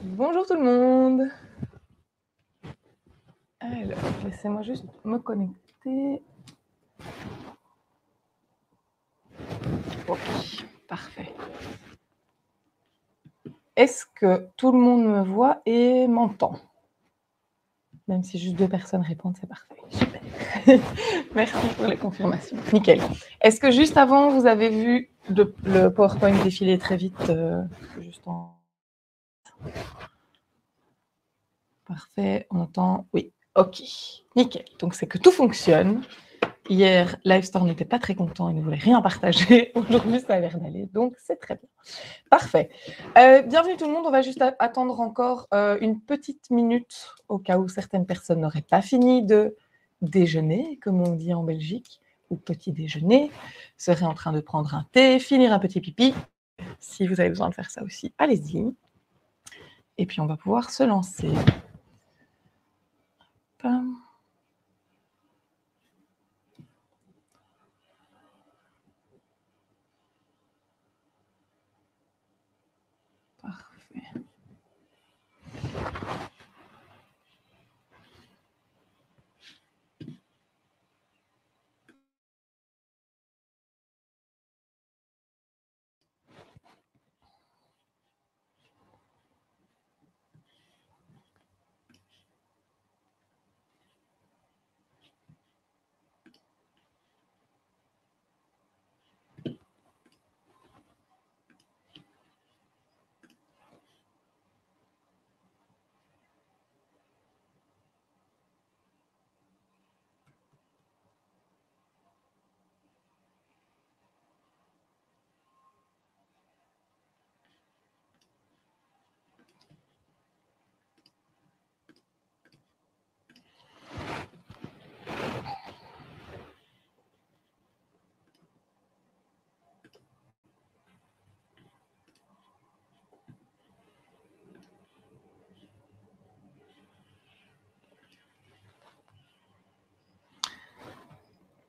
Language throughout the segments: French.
Bonjour tout le monde. Alors, laissez-moi juste me connecter. Ok, parfait. Est-ce que tout le monde me voit et m'entend? Même si juste 2 personnes répondent, c'est parfait. Super. Merci pour les confirmations. Nickel. Est-ce que juste avant, vous avez vu le PowerPoint défiler très vite juste en... Parfait, on entend. Oui, ok. Nickel. Donc, c'est que tout fonctionne. Hier, Livestore n'était pas très content, il ne voulait rien partager. Aujourd'hui, ça a l'air d'aller, donc c'est très bien. Parfait. Bienvenue tout le monde, on va juste attendre encore une petite minute au cas où certaines personnes n'auraient pas fini de déjeuner, comme on dit en Belgique, ou petit déjeuner, seraient en train de prendre un thé, finir un petit pipi. Si vous avez besoin de faire ça aussi, allez-y. Et puis on va pouvoir se lancer. Pam. Parfait.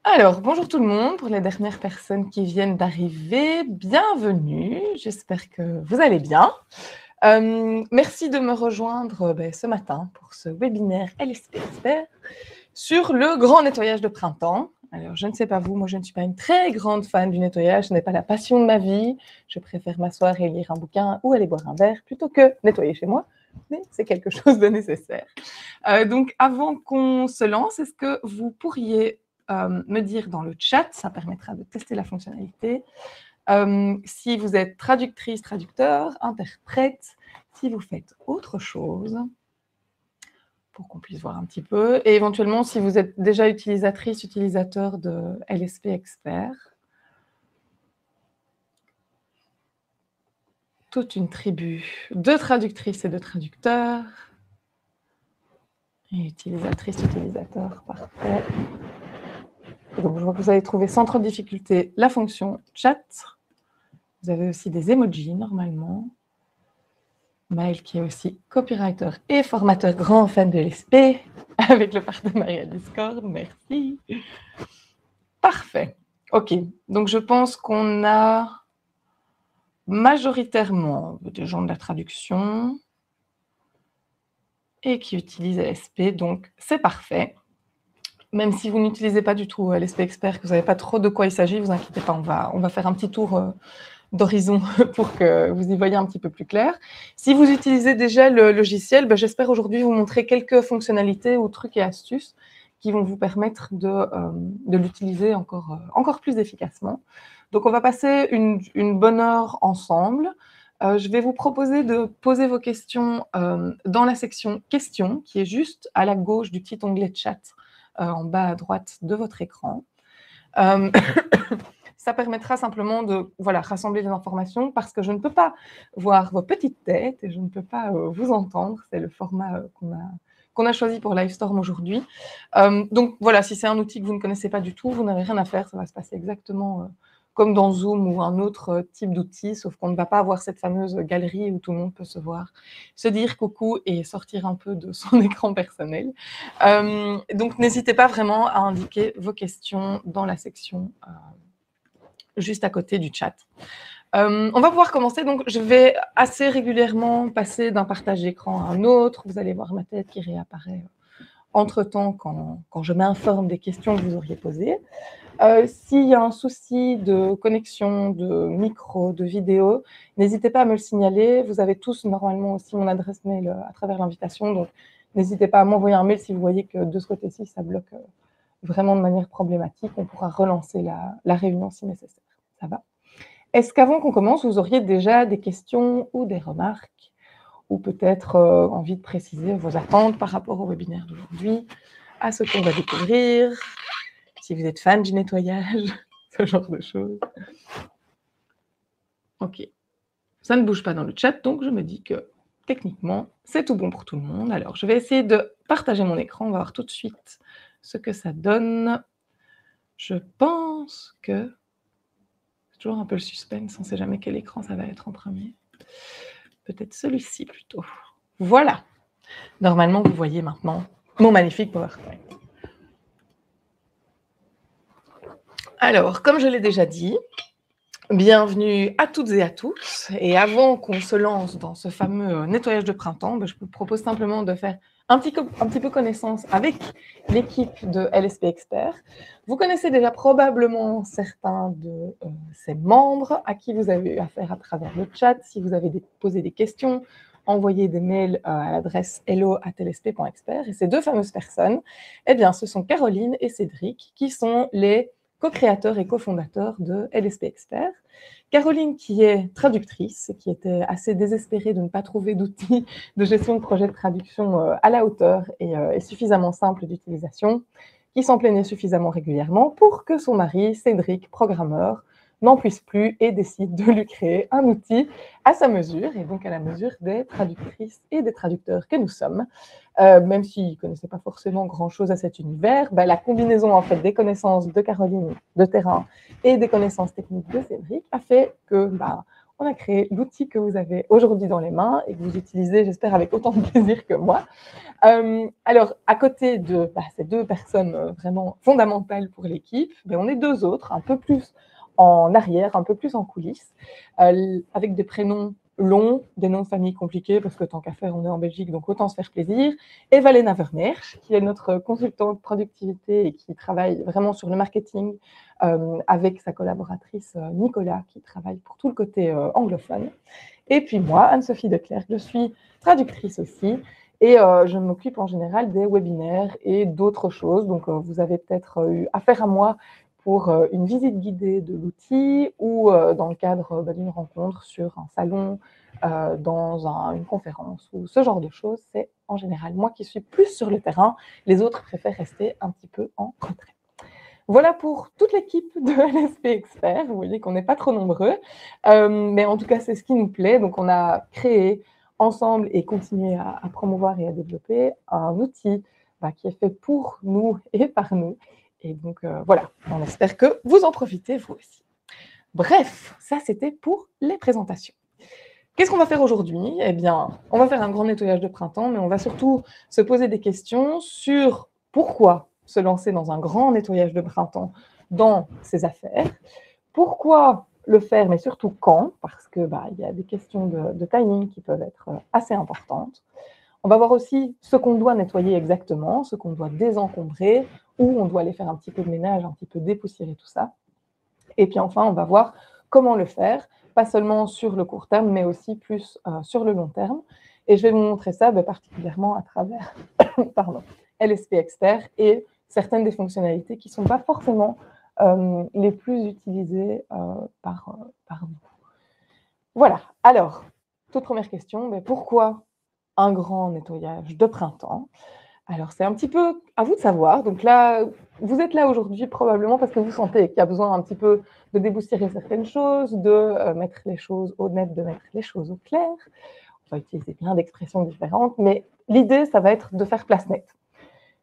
Alors, bonjour tout le monde, pour les dernières personnes qui viennent d'arriver, bienvenue, j'espère que vous allez bien. Merci de me rejoindre ce matin pour ce webinaire LSP Expert sur le grand nettoyage de printemps. Alors, je ne sais pas vous, moi je ne suis pas une très grande fan du nettoyage, ce n'est pas la passion de ma vie, je préfère m'asseoir et lire un bouquin ou aller boire un verre plutôt que nettoyer chez moi, mais c'est quelque chose de nécessaire. Donc, avant qu'on se lance, est-ce que vous pourriez me dire dans le chat, ça permettra de tester la fonctionnalité, si vous êtes traductrice, traducteur, interprète, si vous faites autre chose, pour qu'on puisse voir un petit peu, et éventuellement si vous êtes déjà utilisatrice, utilisateur de LSP Expert. Toute une tribu de traductrices et de traducteurs. Et utilisatrices, utilisateurs, parfait. Donc, je vois que vous avez trouvé sans trop de difficulté la fonction chat. Vous avez aussi des emojis, normalement. Maël, qui est aussi copywriter et formateur grand fan de l'ESP, avec le partenariat Discord. Merci. Parfait. OK. Donc, je pense qu'on a majoritairement des gens de la traduction et qui utilisent LSP. Donc, c'est parfait. Même si vous n'utilisez pas du tout LSP Expert, que vous n'avez pas trop de quoi il s'agit, ne vous inquiétez pas, on va faire un petit tour d'horizon pour que vous y voyez un petit peu plus clair. Si vous utilisez déjà le logiciel, j'espère aujourd'hui vous montrer quelques fonctionnalités ou trucs et astuces qui vont vous permettre de l'utiliser encore plus efficacement. Donc, on va passer une bonne heure ensemble. Je vais vous proposer de poser vos questions dans la section questions, qui est juste à la gauche du petit onglet chat, en bas à droite de votre écran. Ça permettra simplement de rassembler des informations parce que je ne peux pas voir vos petites têtes et je ne peux pas vous entendre. C'est le format qu'on a choisi pour Livestorm aujourd'hui. Donc voilà, si c'est un outil que vous ne connaissez pas du tout, vous n'avez rien à faire. Ça va se passer exactement comme dans Zoom ou un autre type d'outil, sauf qu'on ne va pas avoir cette fameuse galerie où tout le monde peut se voir, se dire coucou et sortir un peu de son écran personnel. Donc n'hésitez pas vraiment à indiquer vos questions dans la section juste à côté du chat. On va pouvoir commencer. Donc, je vais assez régulièrement passer d'un partage d'écran à un autre. Vous allez voir ma tête qui réapparaît entre-temps quand je m'informe des questions que vous auriez posées. S'il y a un souci de connexion, de micro, de vidéo, n'hésitez pas à me le signaler. Vous avez tous normalement aussi mon adresse mail à travers l'invitation. Donc, n'hésitez pas à m'envoyer un mail si vous voyez que de ce côté-ci, ça bloque vraiment de manière problématique. On pourra relancer la réunion si nécessaire. Ça va ? Est-ce qu'avant qu'on commence, vous auriez déjà des questions ou des remarques ou peut-être envie de préciser vos attentes par rapport au webinaire d'aujourd'hui, à ce qu'on va découvrir, si vous êtes fan du nettoyage, ce genre de choses. Ok, ça ne bouge pas dans le chat, donc je me dis que techniquement, c'est tout bon pour tout le monde. Alors, je vais essayer de partager mon écran, on va voir tout de suite ce que ça donne. Je pense que... C'est toujours un peu le suspense, on ne sait jamais quel écran ça va être en premier. Peut-être celui-ci plutôt. Voilà. Normalement, vous voyez maintenant mon magnifique PowerPoint. Alors, comme je l'ai déjà dit, bienvenue à toutes et à tous. Et avant qu'on se lance dans ce fameux nettoyage de printemps, je vous propose simplement de faire un petit peu connaissance avec l'équipe de LSP Expert. Vous connaissez déjà probablement certains de ces membres à qui vous avez eu affaire à travers le chat. Si vous avez posé des questions, envoyez des mails à l'adresse hello@lsp.expert. Et ces deux fameuses personnes, eh bien, ce sont Caroline et Cédric, qui sont les co-créateurs et cofondateurs de LSP Expert. Caroline, qui est traductrice, qui était assez désespérée de ne pas trouver d'outils de gestion de projet de traduction à la hauteur et suffisamment simple d'utilisation, qui s'en plaignait suffisamment régulièrement pour que son mari, Cédric, programmeur, n'en puisse plus et décide de lui créer un outil à sa mesure, et donc à la mesure des traductrices et des traducteurs que nous sommes. Même s'ils ne connaissaient pas forcément grand-chose à cet univers, la combinaison en fait, des connaissances de Caroline de terrain et des connaissances techniques de Cédric a fait que on a créé l'outil que vous avez aujourd'hui dans les mains et que vous utilisez, j'espère, avec autant de plaisir que moi. Alors, à côté de ces deux personnes vraiment fondamentales pour l'équipe, on est deux autres, un peu plus en arrière, un peu plus en coulisses, avec des prénoms longs, des noms de famille compliqués, parce que tant qu'à faire, on est en Belgique, donc autant se faire plaisir. Et Valena Vermeersch, qui est notre consultante productivité et qui travaille vraiment sur le marketing avec sa collaboratrice Nicolas, qui travaille pour tout le côté anglophone. Et puis moi, Anne-Sophie Declercq, je suis traductrice aussi, et je m'occupe en général des webinaires et d'autres choses. Donc, vous avez peut-être eu affaire à moi pour une visite guidée de l'outil ou dans le cadre d'une rencontre sur un salon, dans une conférence ou ce genre de choses. C'est en général moi qui suis plus sur le terrain. Les autres préfèrent rester un petit peu en retrait. Voilà pour toute l'équipe de LSP Expert. Vous voyez qu'on n'est pas trop nombreux, mais en tout cas, c'est ce qui nous plaît. Donc, on a créé ensemble et continué à promouvoir et à développer un outil qui est fait pour nous et par nous. Et donc, voilà, on espère que vous en profitez, vous aussi. Bref, ça, c'était pour les présentations. Qu'est-ce qu'on va faire aujourd'hui ? Eh bien, on va faire un grand nettoyage de printemps, mais on va surtout se poser des questions sur pourquoi se lancer dans un grand nettoyage de printemps dans ses affaires, pourquoi le faire, mais surtout quand, parce que y a des questions de timing qui peuvent être assez importantes. On va voir aussi ce qu'on doit nettoyer exactement, ce qu'on doit désencombrer, où on doit aller faire un petit peu de ménage, un petit peu dépoussiérer tout ça. Et puis enfin, on va voir comment le faire, pas seulement sur le court terme, mais aussi plus sur le long terme. Et je vais vous montrer ça particulièrement à travers LSP Expert et certaines des fonctionnalités qui ne sont pas forcément les plus utilisées par vous. Voilà. Alors, toute première question, pourquoi un grand nettoyage de printemps ? Alors, c'est un petit peu à vous de savoir. Donc là, vous êtes là aujourd'hui probablement parce que vous sentez qu'il y a besoin un petit peu de déboussiérer certaines choses, de mettre les choses au net, de mettre les choses au clair. On va utiliser plein d'expressions différentes, mais l'idée, ça va être de faire place nette.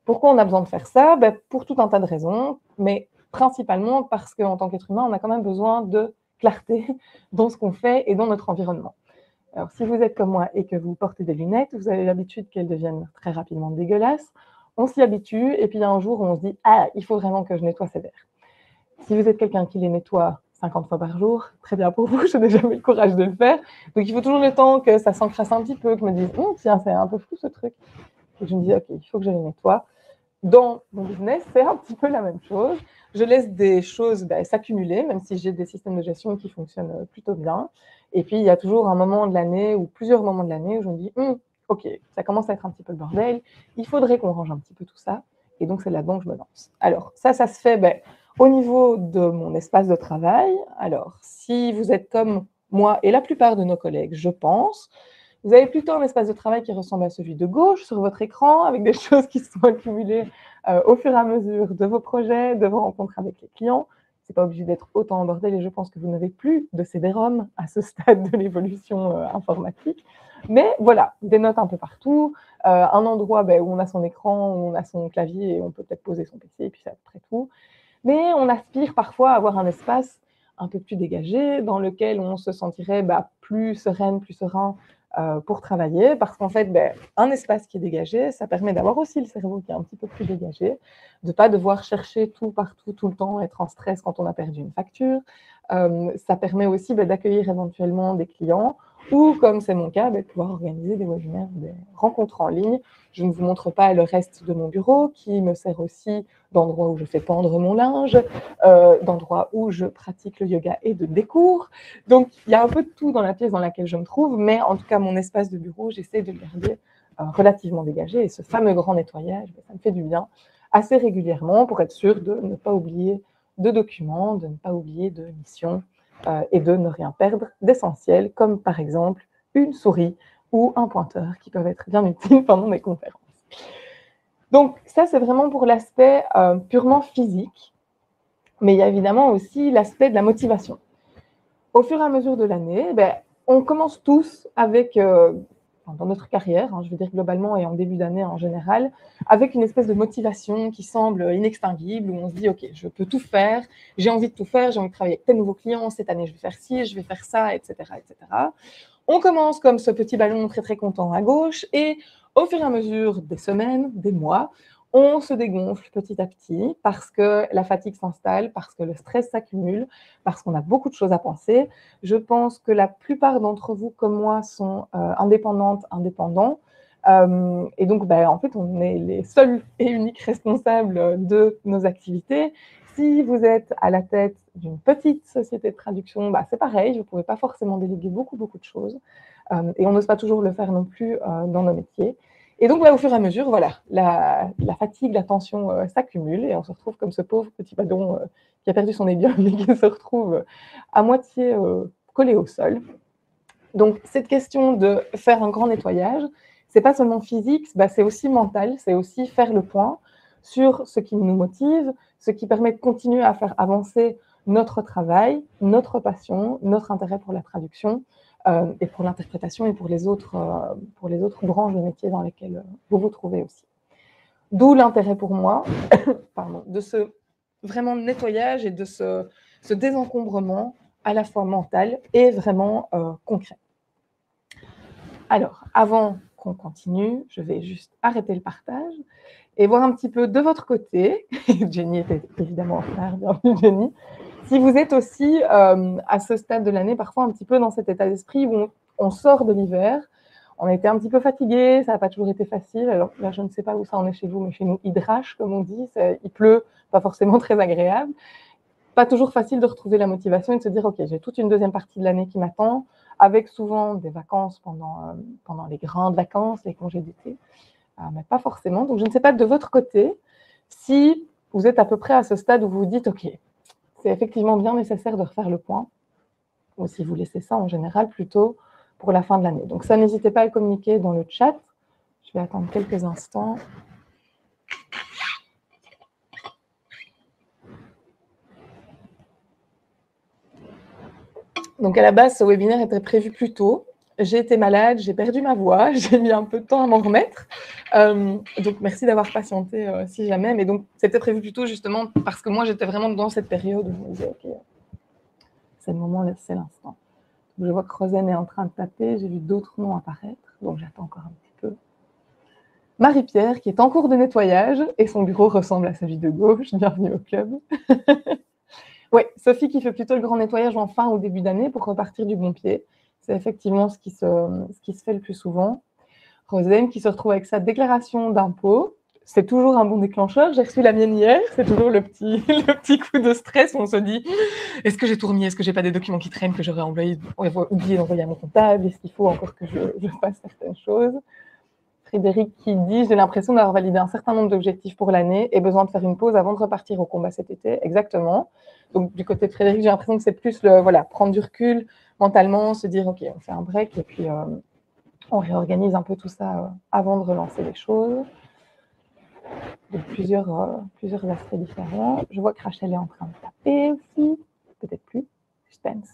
Pourquoi on a besoin de faire ça ? Pour tout un tas de raisons, mais principalement parce qu'en tant qu'être humain, on a quand même besoin de clarté dans ce qu'on fait et dans notre environnement. Alors, si vous êtes comme moi et que vous portez des lunettes, vous avez l'habitude qu'elles deviennent très rapidement dégueulasses. On s'y habitue et puis il y a un jour où on se dit « Ah, il faut vraiment que je nettoie ces verres ». Si vous êtes quelqu'un qui les nettoie 50 fois par jour, très bien pour vous, je n'ai jamais le courage de le faire. Donc, il faut toujours le temps que ça s'encrasse un petit peu, que je me dise, tiens, c'est un peu fou ce truc. Et je me dis, OK, il faut que je les nettoie. Dans mon business, c'est un petit peu la même chose. Je laisse des choses s'accumuler, même si j'ai des systèmes de gestion qui fonctionnent plutôt bien. Et puis, il y a toujours un moment de l'année ou plusieurs moments de l'année où je me dis, OK, ça commence à être un petit peu le bordel. Il faudrait qu'on range un petit peu tout ça. Et donc, c'est là-dedans que je me lance. Alors, ça se fait au niveau de mon espace de travail. Alors, si vous êtes comme moi et la plupart de nos collègues, je pense, vous avez plutôt un espace de travail qui ressemble à celui de gauche sur votre écran, avec des choses qui se sont accumulées au fur et à mesure de vos projets, de vos rencontres avec les clients. Ce n'est pas obligé d'être autant en bordel et je pense que vous n'avez plus de CD-ROM à ce stade de l'évolution informatique. Mais voilà, des notes un peu partout, un endroit où on a son écran, où on a son clavier et on peut peut-être poser son PC et puis c'est à peu près tout. Mais on aspire parfois à avoir un espace un peu plus dégagé dans lequel on se sentirait plus sereine, plus serein pour travailler, parce qu'en fait, un espace qui est dégagé, ça permet d'avoir aussi le cerveau qui est un petit peu plus dégagé, de ne pas devoir chercher tout partout, tout le temps, être en stress quand on a perdu une facture. Ça permet aussi d'accueillir éventuellement des clients ou, comme c'est mon cas, de pouvoir organiser des webinaires, des rencontres en ligne. Je ne vous montre pas le reste de mon bureau qui me sert aussi d'endroit où je fais pendre mon linge, d'endroit où je pratique le yoga et de décours. Donc, il y a un peu de tout dans la pièce dans laquelle je me trouve, mais en tout cas, mon espace de bureau, j'essaie de le garder relativement dégagé. Et ce fameux grand nettoyage, ça me fait du bien assez régulièrement pour être sûr de ne pas oublier de documents, de ne pas oublier de missions et de ne rien perdre d'essentiel, comme par exemple une souris ou un pointeur qui peuvent être bien utiles pendant mes conférences. Donc ça, c'est vraiment pour l'aspect purement physique, mais il y a évidemment aussi l'aspect de la motivation. Au fur et à mesure de l'année, on commence tous avec, dans notre carrière, je veux dire globalement et en début d'année en général, avec une espèce de motivation qui semble inextinguible, où on se dit, OK, je peux tout faire, j'ai envie de tout faire, j'ai envie de travailler avec tel nouveau client, cette année je vais faire ci, je vais faire ça, etc., etc. On commence comme ce petit ballon très très content à gauche et au fur et à mesure des semaines, des mois, on se dégonfle petit à petit parce que la fatigue s'installe, parce que le stress s'accumule, parce qu'on a beaucoup de choses à penser. Je pense que la plupart d'entre vous, comme moi, sont indépendantes, indépendants. Et donc, en fait, on est les seuls et uniques responsables de nos activités. Si vous êtes à la tête d'une petite société de traduction, c'est pareil, vous ne pouvez pas forcément déléguer beaucoup de choses. Et on n'ose pas toujours le faire non plus dans nos métiers. Et donc, au fur et à mesure, voilà, la fatigue, la tension s'accumule et on se retrouve comme ce pauvre petit ballon qui a perdu son aiguille et qui se retrouve à moitié collé au sol. Donc, cette question de faire un grand nettoyage, c'est pas seulement physique, c'est aussi mental, c'est aussi faire le point sur ce qui nous motive, ce qui permet de continuer à faire avancer notre travail, notre passion, notre intérêt pour la traduction et pour l'interprétation et pour les autres branches de métiers dans lesquelles vous vous trouvez aussi. D'où l'intérêt pour moi de ce vraiment nettoyage et de ce désencombrement à la fois mental et vraiment concret. Alors, avant qu'on continue, je vais juste arrêter le partage et voir un petit peu de votre côté. Jenny était évidemment en retard, bienvenue Jenny. Si vous êtes aussi à ce stade de l'année, parfois un petit peu dans cet état d'esprit où on sort de l'hiver, on a été un petit peu fatigué, ça n'a pas toujours été facile. Alors là, je ne sais pas où ça en est chez vous, mais chez nous, il drache, comme on dit, il pleut, pas forcément très agréable. Pas toujours facile de retrouver la motivation et de se dire, OK, j'ai toute une deuxième partie de l'année qui m'attend, avec souvent des vacances pendant les grandes vacances, les congés d'été, mais pas forcément. Donc, je ne sais pas de votre côté si vous êtes à peu près à ce stade où vous vous dites, OK, c'est effectivement bien nécessaire de refaire le point, ou si vous laissez ça en général plutôt pour la fin de l'année. Donc ça, n'hésitez pas à le communiquer dans le chat. Je vais attendre quelques instants. Donc à la base, ce webinaire était prévu plus tôt. J'ai été malade, j'ai perdu ma voix, j'ai mis un peu de temps à m'en remettre. Donc merci d'avoir patienté si jamais. Mais donc c'était prévu plus tôt justement parce que moi j'étais vraiment dans cette période où je me disais, OK, c'est le moment, c'est l'instant. Je vois que Rosen est en train de taper, j'ai vu d'autres noms apparaître, donc j'attends encore un petit peu. Marie-Pierre, qui est en cours de nettoyage, et son bureau ressemble à celui de gauche, bienvenue au club. Oui, Sophie qui fait plutôt le grand nettoyage en fin ou début d'année pour repartir du bon pied. C'est effectivement ce qui se fait le plus souvent. Rosem qui se retrouve avec sa déclaration d'impôt. C'est toujours un bon déclencheur. J'ai reçu la mienne hier. C'est toujours le petit coup de stress où on se dit est-ce que j'ai tout remis? Est-ce que j'ai pas des documents qui traînent que j'aurais oublié d'envoyer à mon comptable? Est-ce qu'il faut encore que je fasse certaines choses? Frédéric qui dit j'ai l'impression d'avoir validé un certain nombre d'objectifs pour l'année et besoin de faire une pause avant de repartir au combat cet été. Exactement. Donc du côté de Frédéric, j'ai l'impression que c'est plus prendre du recul mentalement, se dire ok, on fait un break et puis on réorganise un peu tout ça avant de relancer les choses. Donc plusieurs aspects différents. Je vois que Rachel est en train de taper aussi. Peut-être plus. Suspense.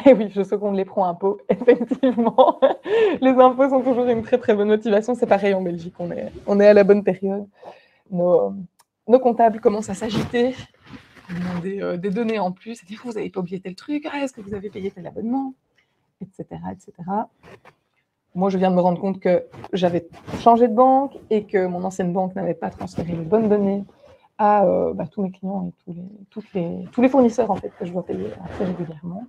Et oui, je seconde les pro-impôts, effectivement. Les impôts sont toujours une très très bonne motivation. C'est pareil en Belgique, on est à la bonne période. Nos comptables commencent à s'agiter, à demander des données en plus, à dire vous n'avez pas oublié tel truc, est-ce que vous avez payé tel abonnement, etc., etc. Moi, je viens de me rendre compte que j'avais changé de banque et que mon ancienne banque n'avait pas transféré les bonnes données à tous mes clients et tous les fournisseurs en fait, que je dois payer assez régulièrement.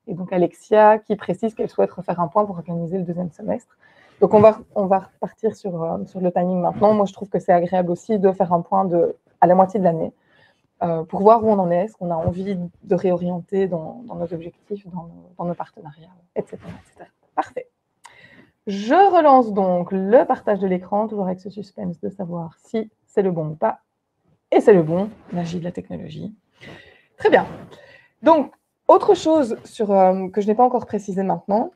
Et donc Alexia qui précise qu'elle souhaite refaire un point pour organiser le deuxième semestre. Donc on va repartir sur le timing maintenant. Moi, je trouve que c'est agréable aussi de faire un point à la moitié de l'année pour voir où on en est, ce qu'on a envie de réorienter dans nos objectifs, dans nos partenariats, etc., etc. Parfait. Je relance donc le partage de l'écran, toujours avec ce suspense de savoir si c'est le bon ou pas. Et c'est le bon, magie de la technologie. Très bien. Donc, autre chose que je n'ai pas encore précisé maintenant.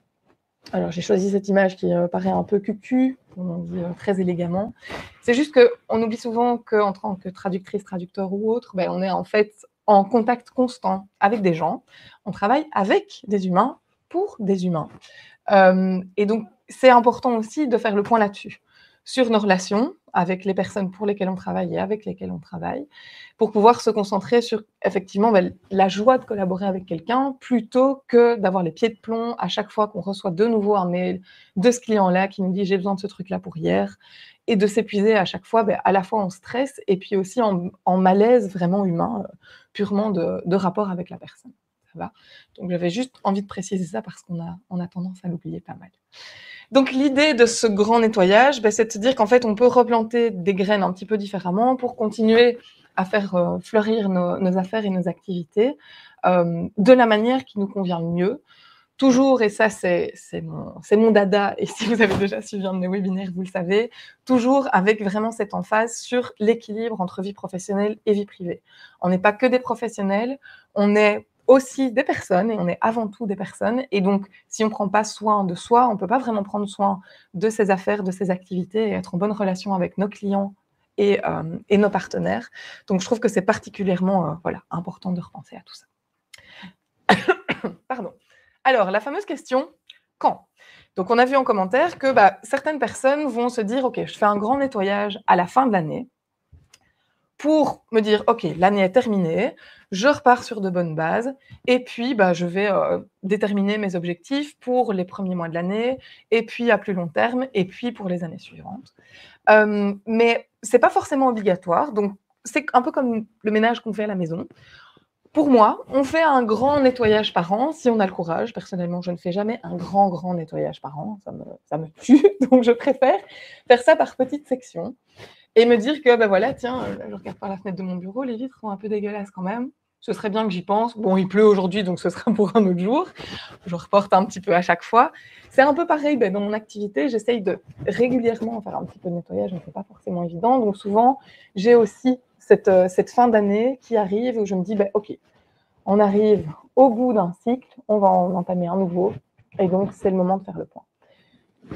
Alors, j'ai choisi cette image qui paraît un peu cucu, comme on dit très élégamment. C'est juste qu'on oublie souvent qu'en tant que traductrice, traducteur ou autre, on est en fait en contact constant avec des gens. On travaille avec des humains pour des humains. Et donc, c'est important aussi de faire le point là-dessus, sur nos relations avec les personnes pour lesquelles on travaille et avec lesquelles on travaille, pour pouvoir se concentrer sur, effectivement, la joie de collaborer avec quelqu'un, plutôt que d'avoir les pieds de plomb à chaque fois qu'on reçoit de nouveau un mail de ce client-là qui nous dit « j'ai besoin de ce truc-là pour hier », et de s'épuiser à chaque fois, à la fois en stress et puis aussi en malaise vraiment humain, purement de rapport avec la personne. Ça va ? Donc, j'avais juste envie de préciser ça parce qu'on a tendance à l'oublier pas mal. Donc, l'idée de ce grand nettoyage, c'est de se dire qu'en fait, on peut replanter des graines un petit peu différemment pour continuer à faire fleurir nos affaires et nos activités de la manière qui nous convient le mieux. Toujours, et ça c'est mon dada, et si vous avez déjà suivi un de mes webinaires, vous le savez, toujours avec vraiment cette emphase sur l'équilibre entre vie professionnelle et vie privée. On n'est pas que des professionnels, on est aussi des personnes, et on est avant tout des personnes, et donc si on ne prend pas soin de soi, on ne peut pas vraiment prendre soin de ses affaires, de ses activités, et être en bonne relation avec nos clients et nos partenaires. Donc je trouve que c'est particulièrement important de repenser à tout ça. Pardon. Alors, la fameuse question, quand? Donc, on a vu en commentaire que certaines personnes vont se dire, OK, je fais un grand nettoyage à la fin de l'année pour me dire, OK, l'année est terminée, je repars sur de bonnes bases, et puis je vais déterminer mes objectifs pour les premiers mois de l'année, et puis à plus long terme, et puis pour les années suivantes. Mais ce n'est pas forcément obligatoire, donc c'est un peu comme le ménage qu'on fait à la maison. Pour moi, on fait un grand nettoyage par an, si on a le courage. Personnellement, je ne fais jamais un grand nettoyage par an, ça me tue, donc je préfère faire ça par petites sections et me dire que, voilà, tiens, je regarde par la fenêtre de mon bureau, les vitres sont un peu dégueulasses quand même, ce serait bien que j'y pense. Bon, il pleut aujourd'hui, donc ce sera pour un autre jour. Je reporte un petit peu à chaque fois. C'est un peu pareil dans mon activité, j'essaye de régulièrement faire un petit peu de nettoyage, mais ce n'est pas forcément évident, donc souvent, j'ai aussi cette fin d'année qui arrive où je me dis, OK, on arrive au bout d'un cycle, on va en entamer un nouveau, et donc c'est le moment de faire le point.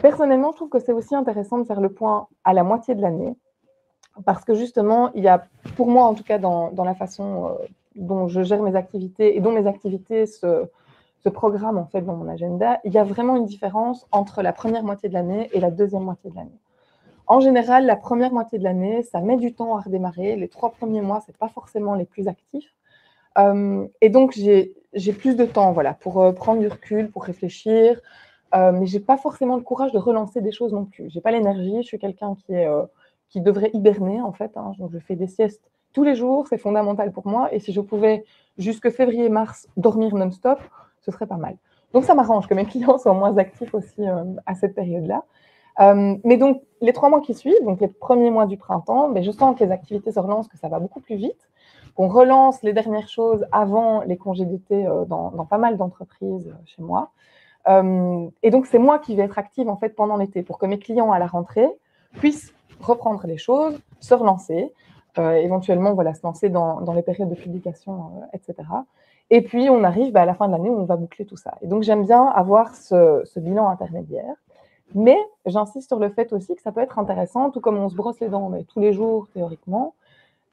Personnellement, je trouve que c'est aussi intéressant de faire le point à la moitié de l'année, parce que justement, il y a, pour moi en tout cas, dans la façon dont je gère mes activités et dont mes activités se programment en fait dans mon agenda, il y a vraiment une différence entre la première moitié de l'année et la deuxième moitié de l'année. En général, la première moitié de l'année, ça met du temps à redémarrer. Les 3 premiers mois, ce n'est pas forcément les plus actifs. Et donc, j'ai plus de temps pour prendre du recul, pour réfléchir. Mais je n'ai pas forcément le courage de relancer des choses non plus. Je n'ai pas l'énergie. Je suis quelqu'un qui devrait hiberner, en fait. Donc, je fais des siestes tous les jours, c'est fondamental pour moi. Et si je pouvais, jusque février-mars, dormir non-stop, ce serait pas mal. Donc, ça m'arrange que mes clients soient moins actifs aussi à cette période-là. Mais donc, les 3 mois qui suivent, donc les premiers mois du printemps, je sens que les activités se relancent, que ça va beaucoup plus vite, qu'on relance les dernières choses avant les congés d'été dans pas mal d'entreprises chez moi. Et donc, c'est moi qui vais être active en fait pendant l'été pour que mes clients à la rentrée puissent reprendre les choses, se relancer, éventuellement voilà, se lancer dans les périodes de publication, etc. Et puis, on arrive à la fin de l'année où on va boucler tout ça. Et donc, j'aime bien avoir ce bilan intermédiaire. Mais j'insiste sur le fait aussi que ça peut être intéressant, tout comme on se brosse les dents tous les jours théoriquement,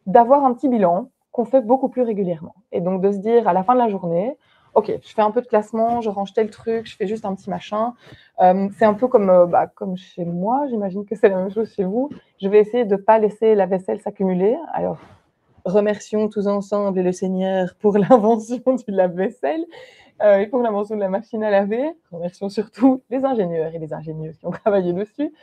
d'avoir un petit bilan qu'on fait beaucoup plus régulièrement. Et donc de se dire à la fin de la journée, ok, je fais un peu de classement, je range tel truc, je fais juste un petit machin. C'est un peu comme chez moi, j'imagine que c'est la même chose chez vous. Je vais essayer de ne pas laisser la vaisselle s'accumuler. Alors, remercions tous ensemble le Seigneur pour l'invention du lave-vaisselle. Et pour l'invention de la machine à laver, remercions surtout les ingénieurs et les ingénieuses qui ont travaillé dessus.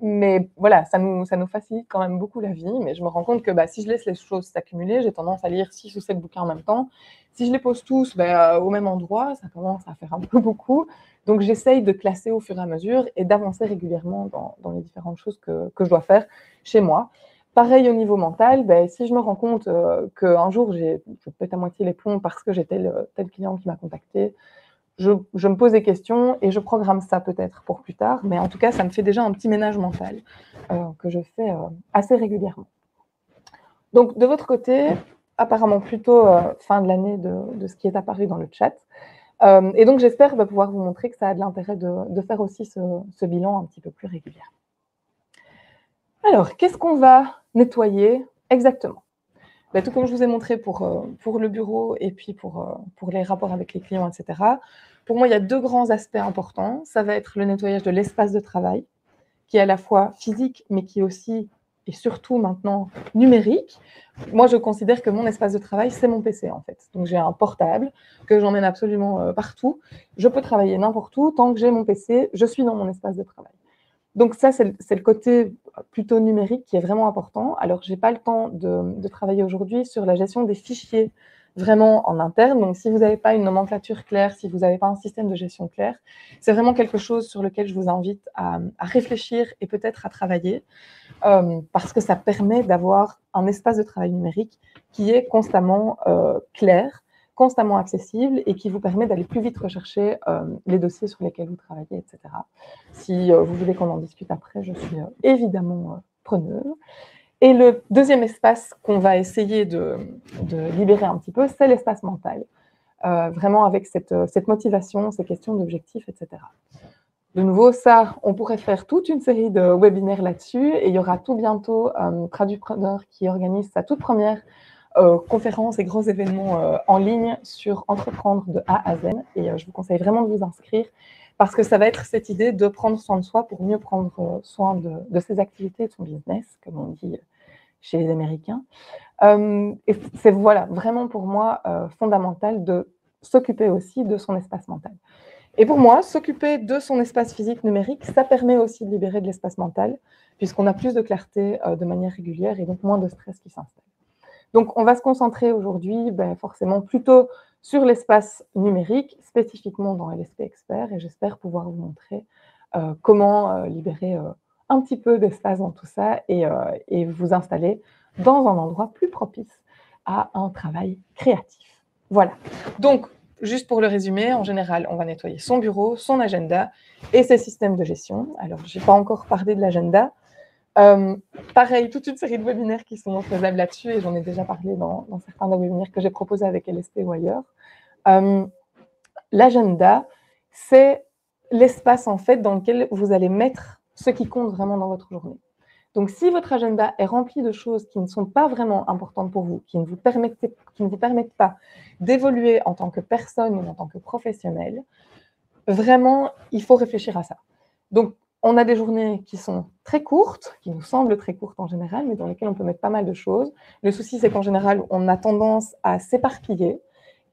Mais voilà, ça nous facilite quand même beaucoup la vie. Mais je me rends compte que si je laisse les choses s'accumuler, j'ai tendance à lire 6 ou 7 bouquins en même temps. Si je les pose tous au même endroit, ça commence à faire un peu beaucoup. Donc, j'essaye de classer au fur et à mesure et d'avancer régulièrement dans les différentes choses que je dois faire chez moi. Pareil au niveau mental, si je me rends compte qu'un jour, je pète à moitié les plombs parce que j'ai tel client qui m'a contacté, je me pose des questions et je programme ça peut-être pour plus tard. Mais en tout cas, ça me fait déjà un petit ménage mental que je fais assez régulièrement. Donc, de votre côté, apparemment plutôt fin de l'année de ce qui est apparu dans le chat. Et donc, j'espère pouvoir vous montrer que ça a de l'intérêt de faire aussi ce bilan un petit peu plus régulier. Alors, qu'est-ce qu'on va nettoyer exactement? Tout comme je vous ai montré pour le bureau et puis pour les rapports avec les clients, etc. Pour moi, il y a 2 grands aspects importants. Ça va être le nettoyage de l'espace de travail, qui est à la fois physique, mais qui est aussi et surtout maintenant numérique. Moi, je considère que mon espace de travail, c'est mon PC en fait. Donc, j'ai un portable que j'emmène absolument partout. Je peux travailler n'importe où. Tant que j'ai mon PC, je suis dans mon espace de travail. Donc ça, c'est le côté plutôt numérique qui est vraiment important. Alors, je n'ai pas le temps de travailler aujourd'hui sur la gestion des fichiers vraiment en interne. Donc, si vous n'avez pas une nomenclature claire, si vous n'avez pas un système de gestion clair, c'est vraiment quelque chose sur lequel je vous invite à réfléchir et peut-être à travailler parce que ça permet d'avoir un espace de travail numérique qui est constamment clair, constamment accessible et qui vous permet d'aller plus vite rechercher les dossiers sur lesquels vous travaillez, etc. Si vous voulez qu'on en discute après, je suis évidemment preneuse. Et le deuxième espace qu'on va essayer de libérer un petit peu, c'est l'espace mental. Vraiment avec cette motivation, ces questions d'objectifs, etc. De nouveau, ça, on pourrait faire toute une série de webinaires là-dessus et il y aura tout bientôt Tradupreneur qui organise sa toute première conférences et gros événements en ligne sur entreprendre de A à Z. Et je vous conseille vraiment de vous inscrire parce que ça va être cette idée de prendre soin de soi pour mieux prendre soin de ses activités, de son business, comme on dit chez les Américains. Et c'est voilà, vraiment pour moi fondamental de s'occuper aussi de son espace mental. Et pour moi, s'occuper de son espace physique numérique, ça permet aussi de libérer de l'espace mental, puisqu'on a plus de clarté de manière régulière et donc moins de stress qui s'installe. Donc, on va se concentrer aujourd'hui forcément plutôt sur l'espace numérique, spécifiquement dans LSP Expert, et j'espère pouvoir vous montrer comment libérer un petit peu d'espace dans tout ça et vous installer dans un endroit plus propice à un travail créatif. Voilà. Donc, juste pour le résumer, en général, on va nettoyer son bureau, son agenda et ses systèmes de gestion. Alors, je n'ai pas encore parlé de l'agenda. Pareil, toute une série de webinaires qui sont faisables là-dessus et j'en ai déjà parlé dans certains des webinaires que j'ai proposés avec LSP ou ailleurs. L'agenda, c'est l'espace en fait dans lequel vous allez mettre ce qui compte vraiment dans votre journée. Donc, si votre agenda est rempli de choses qui ne sont pas vraiment importantes pour vous, qui ne vous permettent pas d'évoluer en tant que personne ou en tant que professionnel, vraiment, il faut réfléchir à ça. Donc, on a des journées qui sont très courtes, qui nous semblent très courtes en général, mais dans lesquelles on peut mettre pas mal de choses. Le souci, c'est qu'en général, on a tendance à s'éparpiller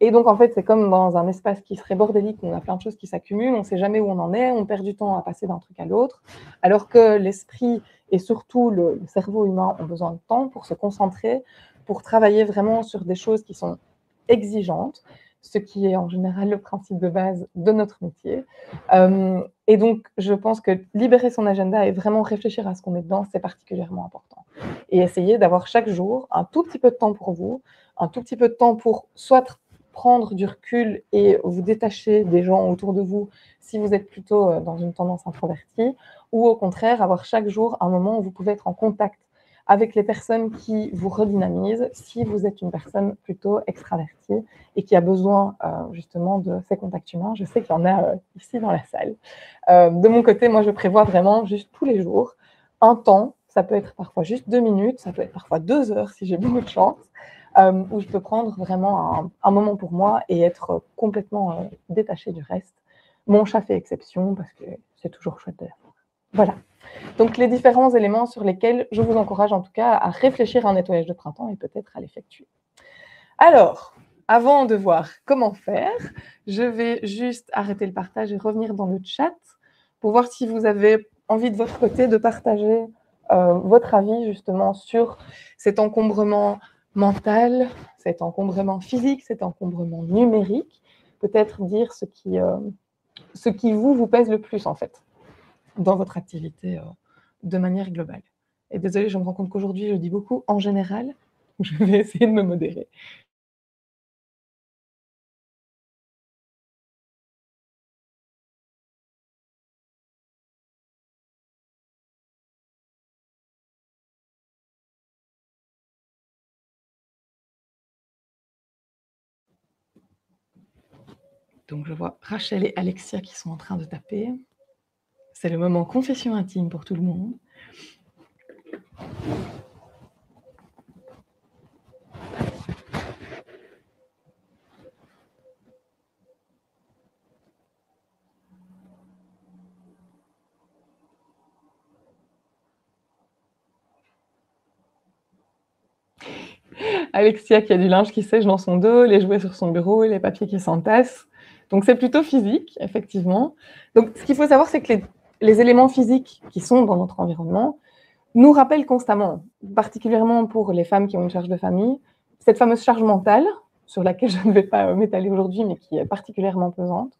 Et donc, en fait, c'est comme dans un espace qui serait bordélique, où on a plein de choses qui s'accumulent, on ne sait jamais où on en est, on perd du temps à passer d'un truc à l'autre, alors que l'esprit et surtout le cerveau humain ont besoin de temps pour se concentrer, pour travailler vraiment sur des choses qui sont exigeantes, ce qui est en général le principe de base de notre métier. Et donc, je pense que libérer son agenda et vraiment réfléchir à ce qu'on met dedans, c'est particulièrement important. Et essayer d'avoir chaque jour un tout petit peu de temps pour vous, un tout petit peu de temps pour soit prendre du recul et vous détacher des gens autour de vous si vous êtes plutôt dans une tendance introvertie, ou au contraire avoir chaque jour un moment où vous pouvez être en contact avec les personnes qui vous redynamisent si vous êtes une personne plutôt extravertie et qui a besoin justement de ces contacts humains. Je sais qu'il y en a ici dans la salle. De mon côté, moi, je prévois vraiment juste tous les jours un temps. Ça peut être parfois juste 2 minutes, ça peut être parfois 2 heures si j'ai beaucoup de chance, où je peux prendre vraiment un moment pour moi et être complètement détachée du reste. Mon chat fait exception parce que c'est toujours chouette de la voir. Voilà. Donc, les différents éléments sur lesquels je vous encourage en tout cas à réfléchir à un nettoyage de printemps et peut-être à l'effectuer. Alors, avant de voir comment faire, je vais juste arrêter le partage et revenir dans le chat pour voir si vous avez envie de votre côté de partager votre avis justement sur cet encombrement mental, cet encombrement physique, cet encombrement numérique. Peut-être dire ce qui vous pèse le plus en fait dans votre activité de manière globale. Et désolée, je me rends compte qu'aujourd'hui, je dis beaucoup en général. Je vais essayer de me modérer. Donc, je vois Rachel et Alexia qui sont en train de taper. C'est le moment confession intime pour tout le monde. Alexia qui a du linge qui sèche dans son dos, les jouets sur son bureau, les papiers qui s'entassent. Donc, c'est plutôt physique, effectivement. Donc, ce qu'il faut savoir, c'est que les éléments physiques qui sont dans notre environnement nous rappellent constamment, particulièrement pour les femmes qui ont une charge de famille, cette fameuse charge mentale, sur laquelle je ne vais pas m'étaler aujourd'hui, mais qui est particulièrement pesante.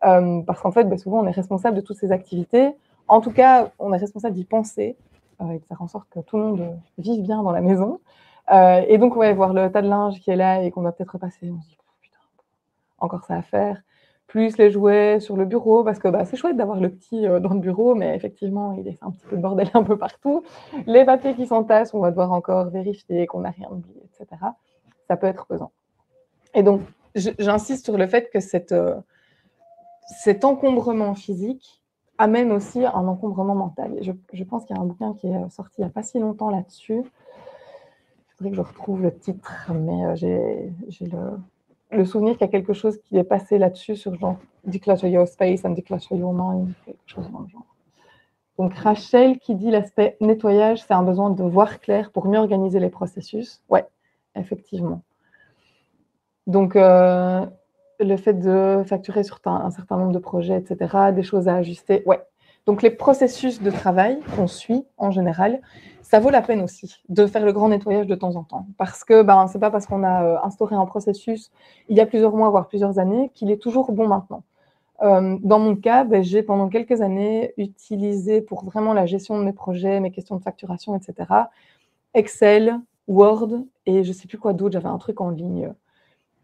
Parce qu'en fait, souvent, on est responsable de toutes ces activités. En tout cas, on est responsable d'y penser et de faire en sorte que tout le monde vive bien dans la maison. Et donc, ouais, voir le tas de linge qui est là et qu'on va peut-être repasser, on se dit, putain, encore ça à faire. Plus les jouets sur le bureau, parce que c'est chouette d'avoir le petit dans le bureau, mais effectivement, il laisse un petit peu de bordel un peu partout. Les papiers qui s'entassent, on va devoir encore vérifier qu'on n'a rien oublié, etc. Ça peut être pesant. Et donc, j'insiste sur le fait que cet encombrement physique amène aussi un encombrement mental. Et je pense qu'il y a un bouquin qui est sorti il n'y a pas si longtemps là-dessus. Il faudrait que je retrouve le titre, mais j'ai le souvenir qu'il y a quelque chose qui est passé là-dessus sur genre Declutter Your Space and Declutter Your Mind, quelque chose dans le genre. Donc Rachel qui dit l'aspect nettoyage, c'est un besoin de voir clair pour mieux organiser les processus. Ouais, effectivement. Donc le fait de facturer sur un certain nombre de projets, etc., des choses à ajuster, ouais. Donc les processus de travail qu'on suit en général, ça vaut la peine aussi de faire le grand nettoyage de temps en temps. Parce que c'est pas parce qu'on a instauré un processus il y a plusieurs mois, voire plusieurs années, qu'il est toujours bon maintenant. Dans mon cas, j'ai pendant quelques années utilisé pour vraiment la gestion de mes projets, mes questions de facturation, etc., Excel, Word et je ne sais plus quoi d'autre, j'avais un truc en ligne.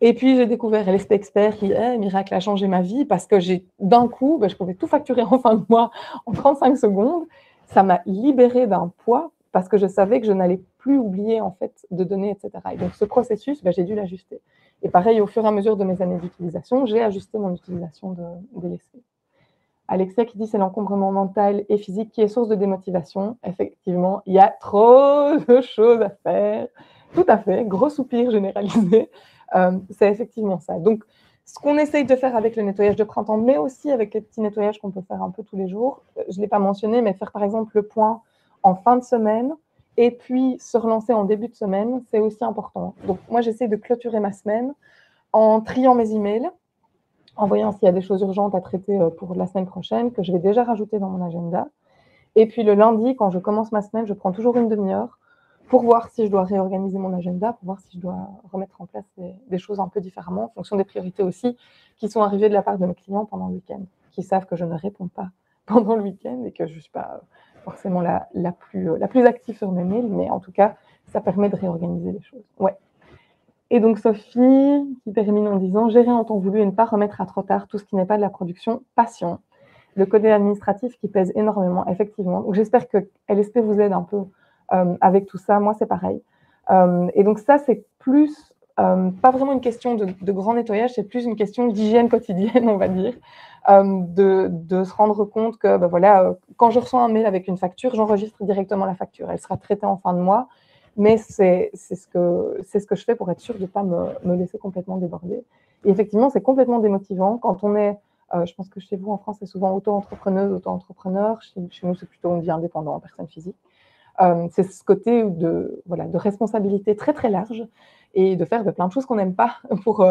Et puis, j'ai découvert LSP Expert qui, miracle, a changé ma vie parce que d'un coup, je pouvais tout facturer en fin de mois en 35 secondes. Ça m'a libérée d'un poids parce que je savais que je n'allais plus oublier en fait de donner, etc. Et donc, ce processus, j'ai dû l'ajuster. Et pareil, au fur et à mesure de mes années d'utilisation, j'ai ajusté mon utilisation de LSP. Alexia qui dit c'est l'encombrement mental et physique qui est source de démotivation. Effectivement, il y a trop de choses à faire. Tout à fait, gros soupir généralisé. C'est effectivement ça. Donc, ce qu'on essaye de faire avec le nettoyage de printemps, mais aussi avec les petits nettoyages qu'on peut faire un peu tous les jours, je ne l'ai pas mentionné, mais faire par exemple le point en fin de semaine et puis se relancer en début de semaine, c'est aussi important. Donc, moi, j'essaie de clôturer ma semaine en triant mes emails, en voyant s'il y a des choses urgentes à traiter pour la semaine prochaine, que je vais déjà rajouter dans mon agenda. Et puis le lundi, quand je commence ma semaine, je prends toujours une demi-heure pour voir si je dois réorganiser mon agenda, pour voir si je dois remettre en place des choses un peu différemment, en fonction des priorités aussi qui sont arrivées de la part de mes clients pendant le week-end, qui savent que je ne réponds pas pendant le week-end et que je ne suis pas forcément la plus active sur mes mails, mais en tout cas, ça permet de réorganiser les choses. Ouais. Et donc Sophie, qui termine en disant « Gérer en temps voulu et ne pas remettre à trop tard tout ce qui n'est pas de la production, passion. Le côté administratif qui pèse énormément, effectivement. » Donc j'espère que LSP vous aide un peu avec tout ça. Moi, c'est pareil. Et donc ça, c'est plus, pas vraiment une question de grand nettoyage, c'est plus une question d'hygiène quotidienne, on va dire. De se rendre compte que voilà, quand je reçois un mail avec une facture, j'enregistre directement la facture. Elle sera traitée en fin de mois, mais c'est ce que je fais pour être sûre de ne pas me laisser complètement déborder. Et effectivement, c'est complètement démotivant quand on est, je pense que chez vous en France, c'est souvent auto-entrepreneuse, auto-entrepreneur. Chez nous, c'est plutôt on dit indépendant, personne physique. C'est ce côté de responsabilité très très large et de faire de plein de choses qu'on n'aime pas pour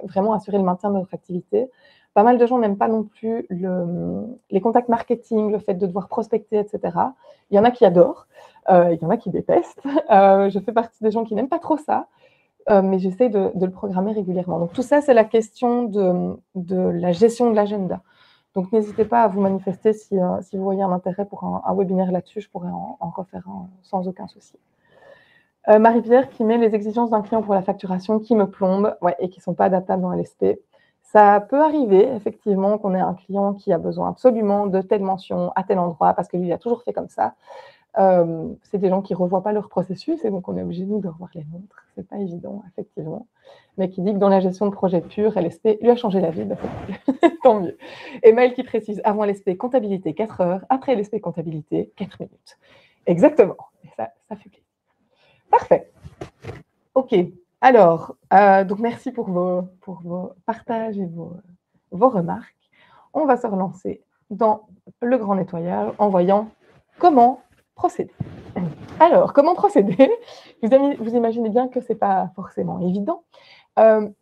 vraiment assurer le maintien de notre activité. Pas mal de gens n'aiment pas non plus les contacts marketing, le fait de devoir prospecter, etc. Il y en a qui adorent, il y en a qui détestent. Je fais partie des gens qui n'aiment pas trop ça, mais j'essaie de le programmer régulièrement. Donc tout ça, c'est la question de la gestion de l'agenda. Donc n'hésitez pas à vous manifester si vous voyez un intérêt pour un webinaire là-dessus, je pourrais en refaire un sans aucun souci. Marie-Pierre qui met les exigences d'un client pour la facturation qui me plombent et qui ne sont pas adaptables dans LSP. Ça peut arriver, effectivement, qu'on ait un client qui a besoin absolument de telle mention à tel endroit parce que lui, il a toujours fait comme ça. C'est des gens qui ne revoient pas leur processus et donc on est obligé, nous, de revoir les nôtres. Ce n'est pas évident, effectivement. Mais qui dit que dans la gestion de projet pur, LSP lui a changé la vie, tant mieux. Et Maëlle qui précise, avant LSP, comptabilité, 4 heures. Après LSP, comptabilité, 4 minutes. Exactement. Et ça fait plaisir. Parfait. OK. Alors, donc merci pour vos partages et vos remarques. On va se relancer dans le grand nettoyage en voyant comment procéder. Alors, comment procéder? Vous imaginez bien que ce n'est pas forcément évident.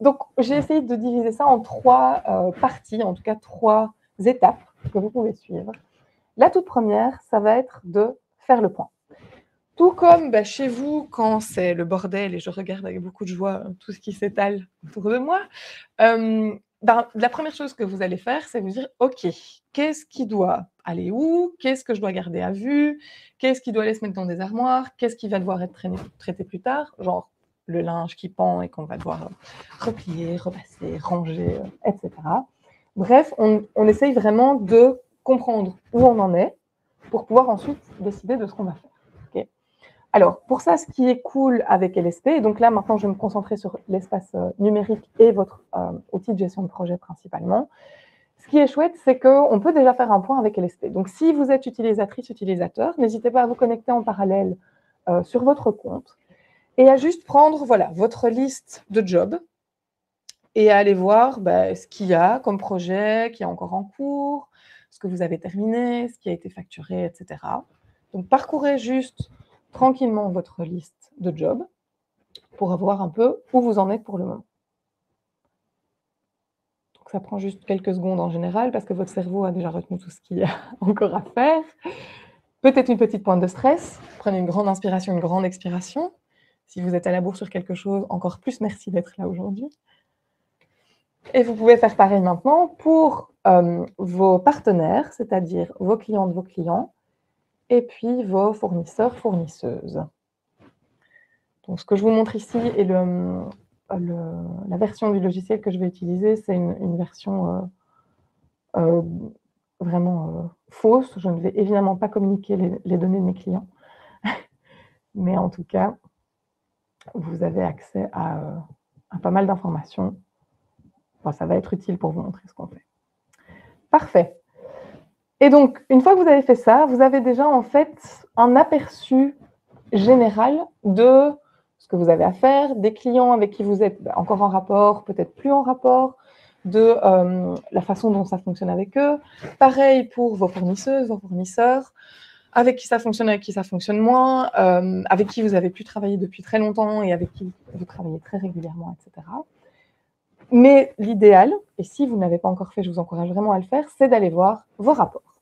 Donc, j'ai essayé de diviser ça en 3 parties, en tout cas 3 étapes que vous pouvez suivre. La toute première, ça va être de faire le point. Tout comme chez vous, quand c'est le bordel, et je regarde avec beaucoup de joie tout ce qui s'étale autour de moi, la première chose que vous allez faire, c'est vous dire, OK, qu'est-ce qui doit aller où? Qu'est-ce que je dois garder à vue? Qu'est-ce qui doit aller se mettre dans des armoires? Qu'est-ce qui va devoir être traité plus tard? Genre le linge qui pend et qu'on va devoir replier, repasser, ranger, etc. Bref, on essaye vraiment de comprendre où on en est pour pouvoir ensuite décider de ce qu'on va faire. Okay. Alors, pour ça, ce qui est cool avec LSP, et donc là, maintenant, je vais me concentrer sur l'espace numérique et votre outil de gestion de projet principalement. Ce qui est chouette, c'est qu'on peut déjà faire un point avec LSP. Donc, si vous êtes utilisatrice, utilisateur, n'hésitez pas à vous connecter en parallèle sur votre compte et à juste prendre votre liste de jobs et à aller voir ce qu'il y a comme projet, qui est encore en cours, ce que vous avez terminé, ce qui a été facturé, etc. Donc, parcourez juste tranquillement votre liste de jobs pour voir un peu où vous en êtes pour le moment. Donc, ça prend juste quelques secondes en général parce que votre cerveau a déjà retenu tout ce qu'il y a encore à faire. Peut-être une petite pointe de stress. Prenez une grande inspiration, une grande expiration. Si vous êtes à la bourre sur quelque chose, encore plus merci d'être là aujourd'hui. Et vous pouvez faire pareil maintenant pour vos partenaires, c'est-à-dire vos clients de vos clients, et puis vos fournisseurs, fournisseuses. Donc, ce que je vous montre ici est la version du logiciel que je vais utiliser. C'est une version vraiment fausse. Je ne vais évidemment pas communiquer les données de mes clients. Mais en tout cas, vous avez accès à pas mal d'informations. Bon, ça va être utile pour vous montrer ce qu'on fait. Parfait. Et donc, une fois que vous avez fait ça, vous avez déjà en fait un aperçu général de ce que vous avez à faire, des clients avec qui vous êtes encore en rapport, peut-être plus en rapport, de la façon dont ça fonctionne avec eux. Pareil pour vos fournisseuses, vos fournisseurs, avec qui ça fonctionne moins, avec qui vous avez pu travailler depuis très longtemps et avec qui vous travaillez très régulièrement, etc. Mais l'idéal, et si vous ne l'avez pas encore fait, je vous encourage vraiment à le faire, c'est d'aller voir vos rapports.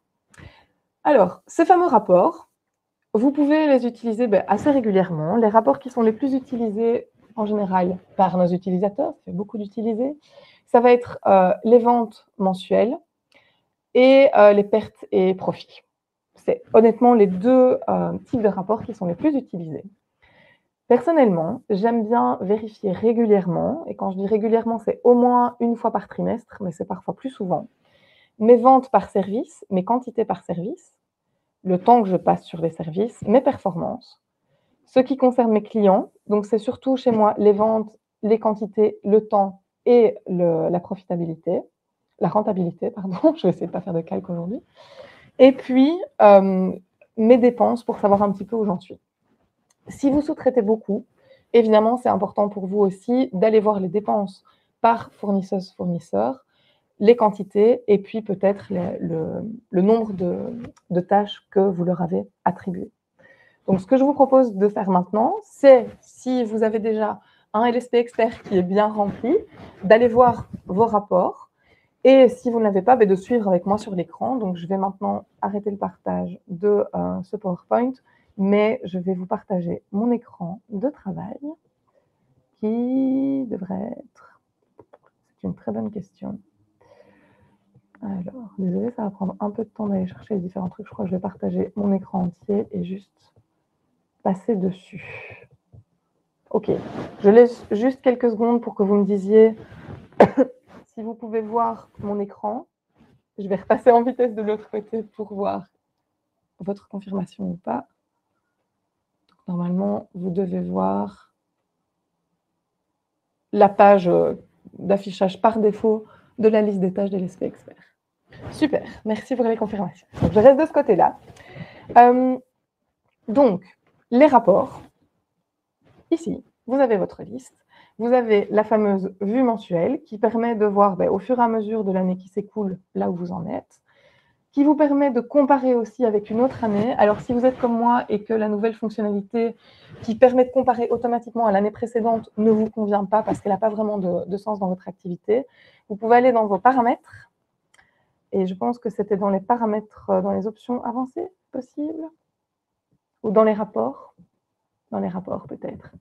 Alors, ces fameux rapports, vous pouvez les utiliser assez régulièrement. Les rapports qui sont les plus utilisés en général par nos utilisateurs, ça fait beaucoup d'utiliser, ça va être les ventes mensuelles et les pertes et profits. C'est honnêtement les deux types de rapports qui sont les plus utilisés. Personnellement, j'aime bien vérifier régulièrement, et quand je dis régulièrement, c'est au moins une fois par trimestre, mais c'est parfois plus souvent, mes ventes par service, mes quantités par service, le temps que je passe sur les services, mes performances, ce qui concerne mes clients, donc c'est surtout chez moi les ventes, les quantités, le temps et la profitabilité, la rentabilité, pardon, je vais essayer de ne pas faire de calque aujourd'hui, et puis mes dépenses pour savoir un petit peu où j'en suis. Si vous sous-traitez beaucoup, évidemment, c'est important pour vous aussi d'aller voir les dépenses par fournisseur, les quantités et puis peut-être le nombre de tâches que vous leur avez attribuées. Donc, ce que je vous propose de faire maintenant, c'est, si vous avez déjà un LSP expert qui est bien rempli, d'aller voir vos rapports. Et si vous ne l'avez pas, de suivre avec moi sur l'écran. Donc, je vais maintenant arrêter le partage de ce PowerPoint, mais je vais vous partager mon écran de travail qui devrait être... C'est une très bonne question. Alors, désolé, ça va prendre un peu de temps d'aller chercher les différents trucs. Je crois que je vais partager mon écran entier et juste passer dessus. Ok, je laisse juste quelques secondes pour que vous me disiez si vous pouvez voir mon écran. Je vais repasser en vitesse de l'autre côté pour voir votre confirmation ou pas. Donc, normalement, vous devez voir la page d'affichage par défaut de la liste des tâches de l'LSP Expert. Super, merci pour les confirmations. Donc, je reste de ce côté-là. Donc, les rapports. Ici, vous avez votre liste. Vous avez la fameuse vue mensuelle qui permet de voir au fur et à mesure de l'année qui s'écoule là où vous en êtes, qui vous permet de comparer aussi avec une autre année. Alors, si vous êtes comme moi et que la nouvelle fonctionnalité qui permet de comparer automatiquement à l'année précédente ne vous convient pas parce qu'elle n'a pas vraiment de sens dans votre activité, vous pouvez aller dans vos paramètres. Et je pense que c'était dans les paramètres, dans les options avancées possibles, ou dans les rapports. Dans les rapports, peut-être.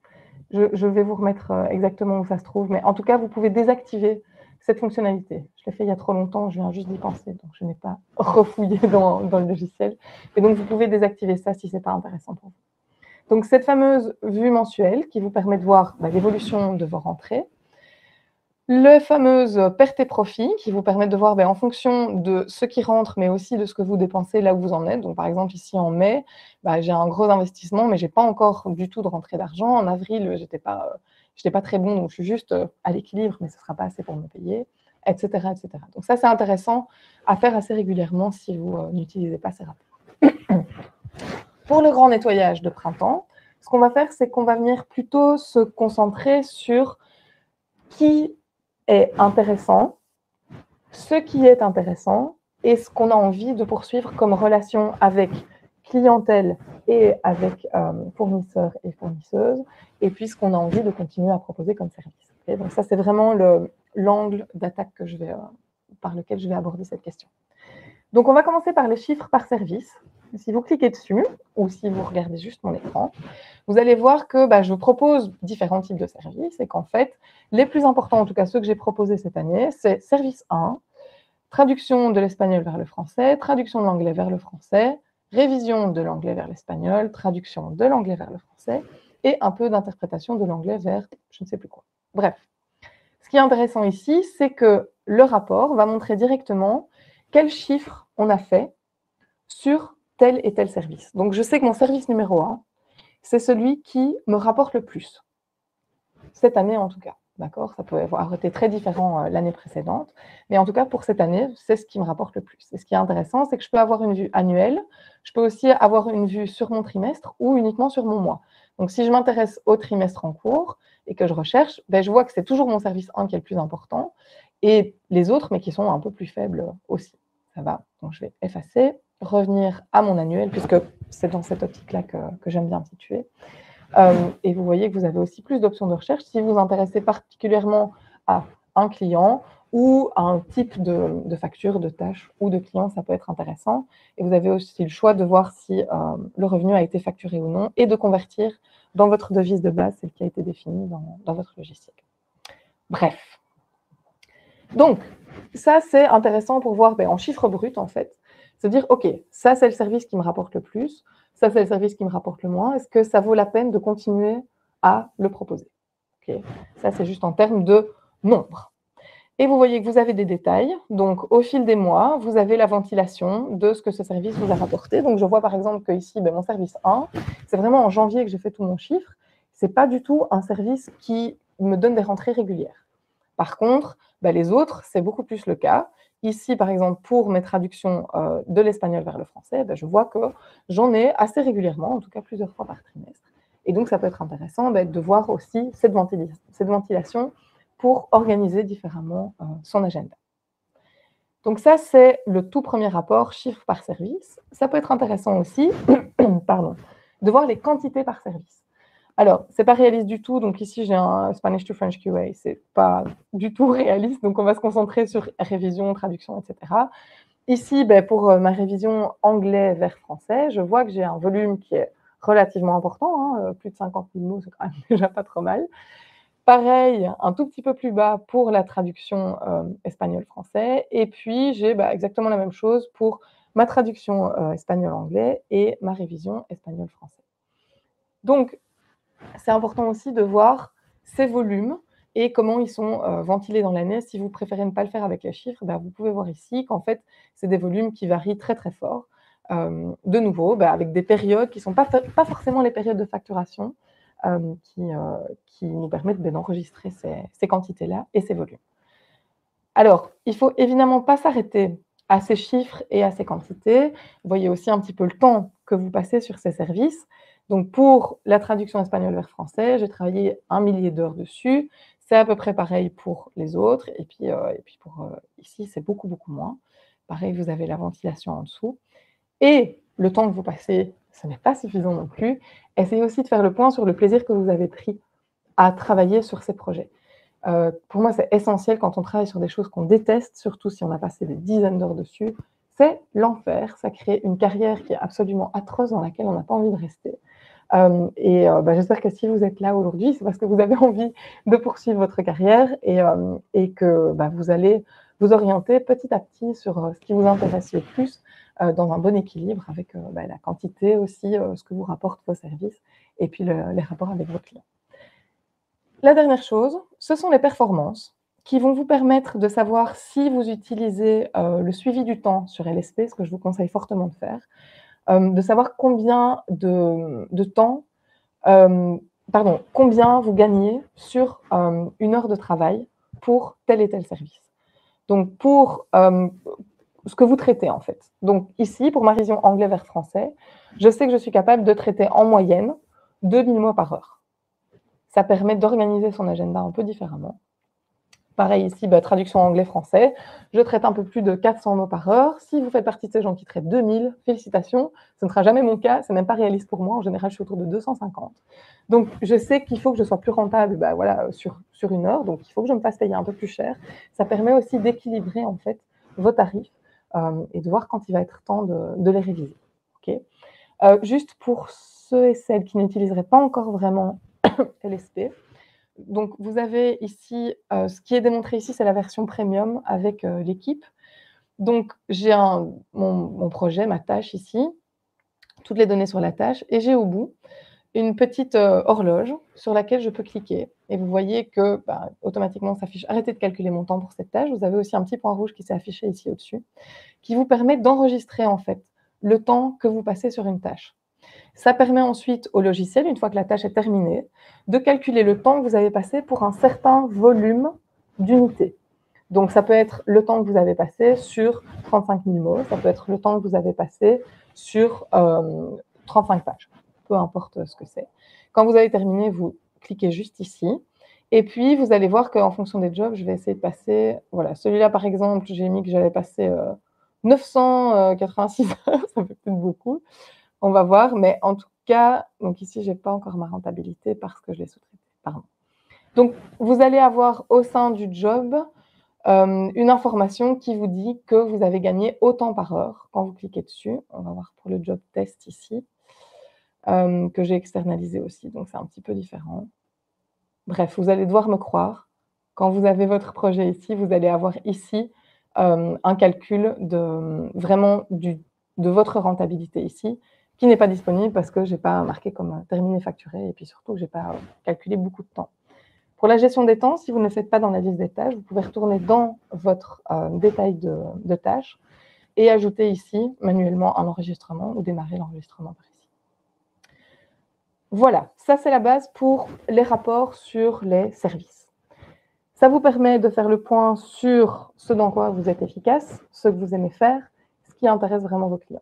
Je vais vous remettre exactement où ça se trouve, mais en tout cas, vous pouvez désactiver cette fonctionnalité. Je l'ai fait il y a trop longtemps, je viens juste d'y penser, donc je n'ai pas refouillé dans le logiciel. Et donc, vous pouvez désactiver ça si ce n'est pas intéressant pour vous. Donc, cette fameuse vue mensuelle qui vous permet de voir l'évolution de vos rentrées, le fameuse perte et profit qui vous permet de voir en fonction de ce qui rentre, mais aussi de ce que vous dépensez là où vous en êtes. Donc, par exemple, ici en mai, j'ai un gros investissement, mais je n'ai pas encore du tout de rentrée d'argent. En avril, je n'étais pas très bon, donc je suis juste à l'équilibre, mais ce ne sera pas assez pour me payer, etc. etc. Donc, ça, c'est intéressant à faire assez régulièrement si vous n'utilisez pas ces rapports. Pour le grand nettoyage de printemps, ce qu'on va faire, c'est qu'on va venir plutôt se concentrer sur qui est intéressant, ce qui est intéressant et ce qu'on a envie de poursuivre comme relation avec clientèle et avec fournisseurs et fournisseuses, et puis ce qu'on a envie de continuer à proposer comme service. Et donc ça, c'est vraiment l'angle d'attaque par lequel je vais aborder cette question. Donc, on va commencer par les chiffres par service. Si vous cliquez dessus, ou si vous regardez juste mon écran, vous allez voir que je propose différents types de services et qu'en fait, les plus importants, en tout cas ceux que j'ai proposés cette année, c'est service 1, traduction de l'espagnol vers le français, traduction de l'anglais vers le français, révision de l'anglais vers l'espagnol, traduction de l'anglais vers le français et un peu d'interprétation de l'anglais vers je ne sais plus quoi. Bref, ce qui est intéressant ici, c'est que le rapport va montrer directement quels chiffres on a fait sur tel et tel service. Donc, je sais que mon service numéro 1, c'est celui qui me rapporte le plus. Cette année, en tout cas. D'accord ? Ça peut avoir été très différent l'année précédente. Mais en tout cas, pour cette année, c'est ce qui me rapporte le plus. Et ce qui est intéressant, c'est que je peux avoir une vue annuelle. Je peux aussi avoir une vue sur mon trimestre ou uniquement sur mon mois. Donc, si je m'intéresse au trimestre en cours et que je recherche, je vois que c'est toujours mon service 1 qui est le plus important et les autres, mais qui sont un peu plus faibles aussi. Ça va. Donc, je vais effacer, revenir à mon annuel, puisque c'est dans cette optique-là que j'aime bien me situer. Et vous voyez que vous avez aussi plus d'options de recherche. Si vous vous intéressez particulièrement à un client ou un type de facture, de tâche ou de client, ça peut être intéressant. Et vous avez aussi le choix de voir si le revenu a été facturé ou non et de convertir dans votre devise de base, celle qui a été définie dans votre logiciel. Bref. Donc, ça, c'est intéressant pour voir en chiffre brut, en fait, se dire, OK, ça, c'est le service qui me rapporte le plus, ça, c'est le service qui me rapporte le moins. Est-ce que ça vaut la peine de continuer à le proposer? Okay. Ça, c'est juste en termes de nombre. Et vous voyez que vous avez des détails. Donc, au fil des mois, vous avez la ventilation de ce que ce service vous a rapporté. Donc, je vois par exemple que ici, mon service 1, c'est vraiment en janvier que j'ai fait tout mon chiffre. Ce n'est pas du tout un service qui me donne des rentrées régulières. Par contre, les autres, c'est beaucoup plus le cas. Ici, par exemple, pour mes traductions de l'espagnol vers le français, je vois que j'en ai assez régulièrement, en tout cas plusieurs fois par trimestre. Et donc, ça peut être intéressant de voir aussi cette ventilation pour organiser différemment son agenda. Donc ça, c'est le tout premier rapport, chiffre par service. Ça peut être intéressant aussi de voir les quantités par service. Alors, ce n'est pas réaliste du tout. Donc ici, j'ai un Spanish to French QA. Ce n'est pas du tout réaliste. Donc, on va se concentrer sur révision, traduction, etc. Ici, pour ma révision anglais vers français, je vois que j'ai un volume qui est relativement important. Plus de 50 000 mots, c'est quand même déjà pas trop mal. Pareil, un tout petit peu plus bas pour la traduction espagnol-français. Et puis, j'ai exactement la même chose pour ma traduction espagnol-anglais et ma révision espagnol-français. Donc, c'est important aussi de voir ces volumes et comment ils sont ventilés dans l'année. Si vous préférez ne pas le faire avec les chiffres, vous pouvez voir ici qu'en fait, c'est des volumes qui varient très, très fort. De nouveau, avec des périodes qui ne sont pas forcément les périodes de facturation, qui nous permettent d'enregistrer ces quantités-là et ces volumes. Alors, il ne faut évidemment pas s'arrêter à ces chiffres et à ces quantités. Vous voyez aussi un petit peu le temps que vous passez sur ces services. Donc, pour la traduction espagnole vers français, j'ai travaillé 1 millier d'heures dessus. C'est à peu près pareil pour les autres. Et puis pour ici, c'est beaucoup, beaucoup moins. Pareil, vous avez la ventilation en dessous. Et le temps que vous passez, ce n'est pas suffisant non plus. Essayez aussi de faire le point sur le plaisir que vous avez pris à travailler sur ces projets. Pour moi, c'est essentiel quand on travaille sur des choses qu'on déteste, surtout si on a passé des dizaines d'heures dessus. C'est l'enfer. Ça crée une carrière qui est absolument atroce dans laquelle on n'a pas envie de rester. J'espère que si vous êtes là aujourd'hui, c'est parce que vous avez envie de poursuivre votre carrière et que vous allez vous orienter petit à petit sur ce qui vous intéresse le plus dans un bon équilibre avec la quantité aussi, ce que vous rapportent vos services et puis les rapports avec vos clients. La dernière chose, ce sont les performances qui vont vous permettre de savoir si vous utilisez le suivi du temps sur LSP, ce que je vous conseille fortement de faire, de savoir combien de temps, combien vous gagnez sur une heure de travail pour tel et tel service. Donc, pour ce que vous traitez, en fait. Donc, ici, pour ma révision anglais vers français, je sais que je suis capable de traiter en moyenne 2000 mots par heure. Ça permet d'organiser son agenda un peu différemment. Pareil ici, traduction anglais-français, je traite un peu plus de 400 mots par heure. Si vous faites partie de ces gens qui traitent 2000, félicitations. Ce ne sera jamais mon cas, ce n'est même pas réaliste pour moi. En général, je suis autour de 250. Donc, je sais qu'il faut que je sois plus rentable sur une heure. Donc, il faut que je me fasse payer un peu plus cher. Ça permet aussi d'équilibrer en fait vos tarifs et de voir quand il va être temps de les réviser. Okay. Juste pour ceux et celles qui n'utiliseraient pas encore vraiment LSP, donc, vous avez ici, ce qui est démontré ici, c'est la version premium avec l'équipe. Donc, j'ai mon projet, ma tâche ici, toutes les données sur la tâche, et j'ai au bout une petite horloge sur laquelle je peux cliquer. Et vous voyez que automatiquement, s'affiche « Arrêtez de calculer mon temps pour cette tâche ». Vous avez aussi un petit point rouge qui s'est affiché ici au-dessus, qui vous permet d'enregistrer en fait le temps que vous passez sur une tâche. Ça permet ensuite au logiciel, une fois que la tâche est terminée, de calculer le temps que vous avez passé pour un certain volume d'unités. Donc, ça peut être le temps que vous avez passé sur 35 000 mots, ça peut être le temps que vous avez passé sur 35 pages, peu importe ce que c'est. Quand vous avez terminé, vous cliquez juste ici. Et puis, vous allez voir qu'en fonction des jobs, je vais essayer de passer... Voilà, celui-là, par exemple, j'ai mis que j'allais passer 986 heures, ça fait peut-être beaucoup. On va voir, mais en tout cas, donc ici, je n'ai pas encore ma rentabilité parce que je l'ai sous-traité. Pardon. Donc, vous allez avoir au sein du job une information qui vous dit que vous avez gagné autant par heure. Quand vous cliquez dessus, on va voir pour le job test ici, que j'ai externalisé aussi, donc c'est un petit peu différent. Bref, vous allez devoir me croire. Quand vous avez votre projet ici, vous allez avoir ici un calcul vraiment de votre rentabilité ici, qui n'est pas disponible parce que je n'ai pas marqué comme terminé facturé et puis surtout que je n'ai pas calculé beaucoup de temps. Pour la gestion des temps, si vous ne le faites pas dans la liste des tâches, vous pouvez retourner dans votre détail de tâches et ajouter ici manuellement un enregistrement ou démarrer l'enregistrement par ici. Voilà, ça c'est la base pour les rapports sur les services. Ça vous permet de faire le point sur ce dans quoi vous êtes efficace, ce que vous aimez faire, ce qui intéresse vraiment vos clients.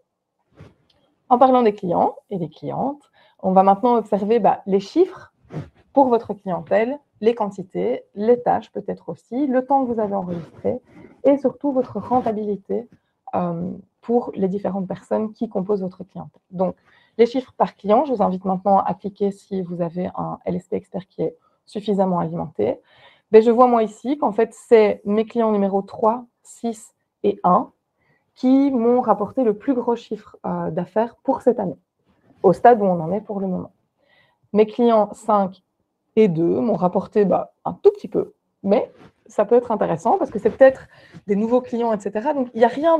En parlant des clients et des clientes, on va maintenant observer les chiffres pour votre clientèle, les quantités, les tâches peut-être aussi, le temps que vous avez enregistré et surtout votre rentabilité pour les différentes personnes qui composent votre clientèle. Donc, les chiffres par client, je vous invite maintenant à cliquer si vous avez un LSP Expert qui est suffisamment alimenté. Je vois moi ici qu'en fait, c'est mes clients numéro 3, 6 et 1 qui m'ont rapporté le plus gros chiffre d'affaires pour cette année, au stade où on en est pour le moment. Mes clients 5 et 2 m'ont rapporté un tout petit peu, mais ça peut être intéressant parce que c'est peut-être des nouveaux clients, etc. Donc, il n'y a rien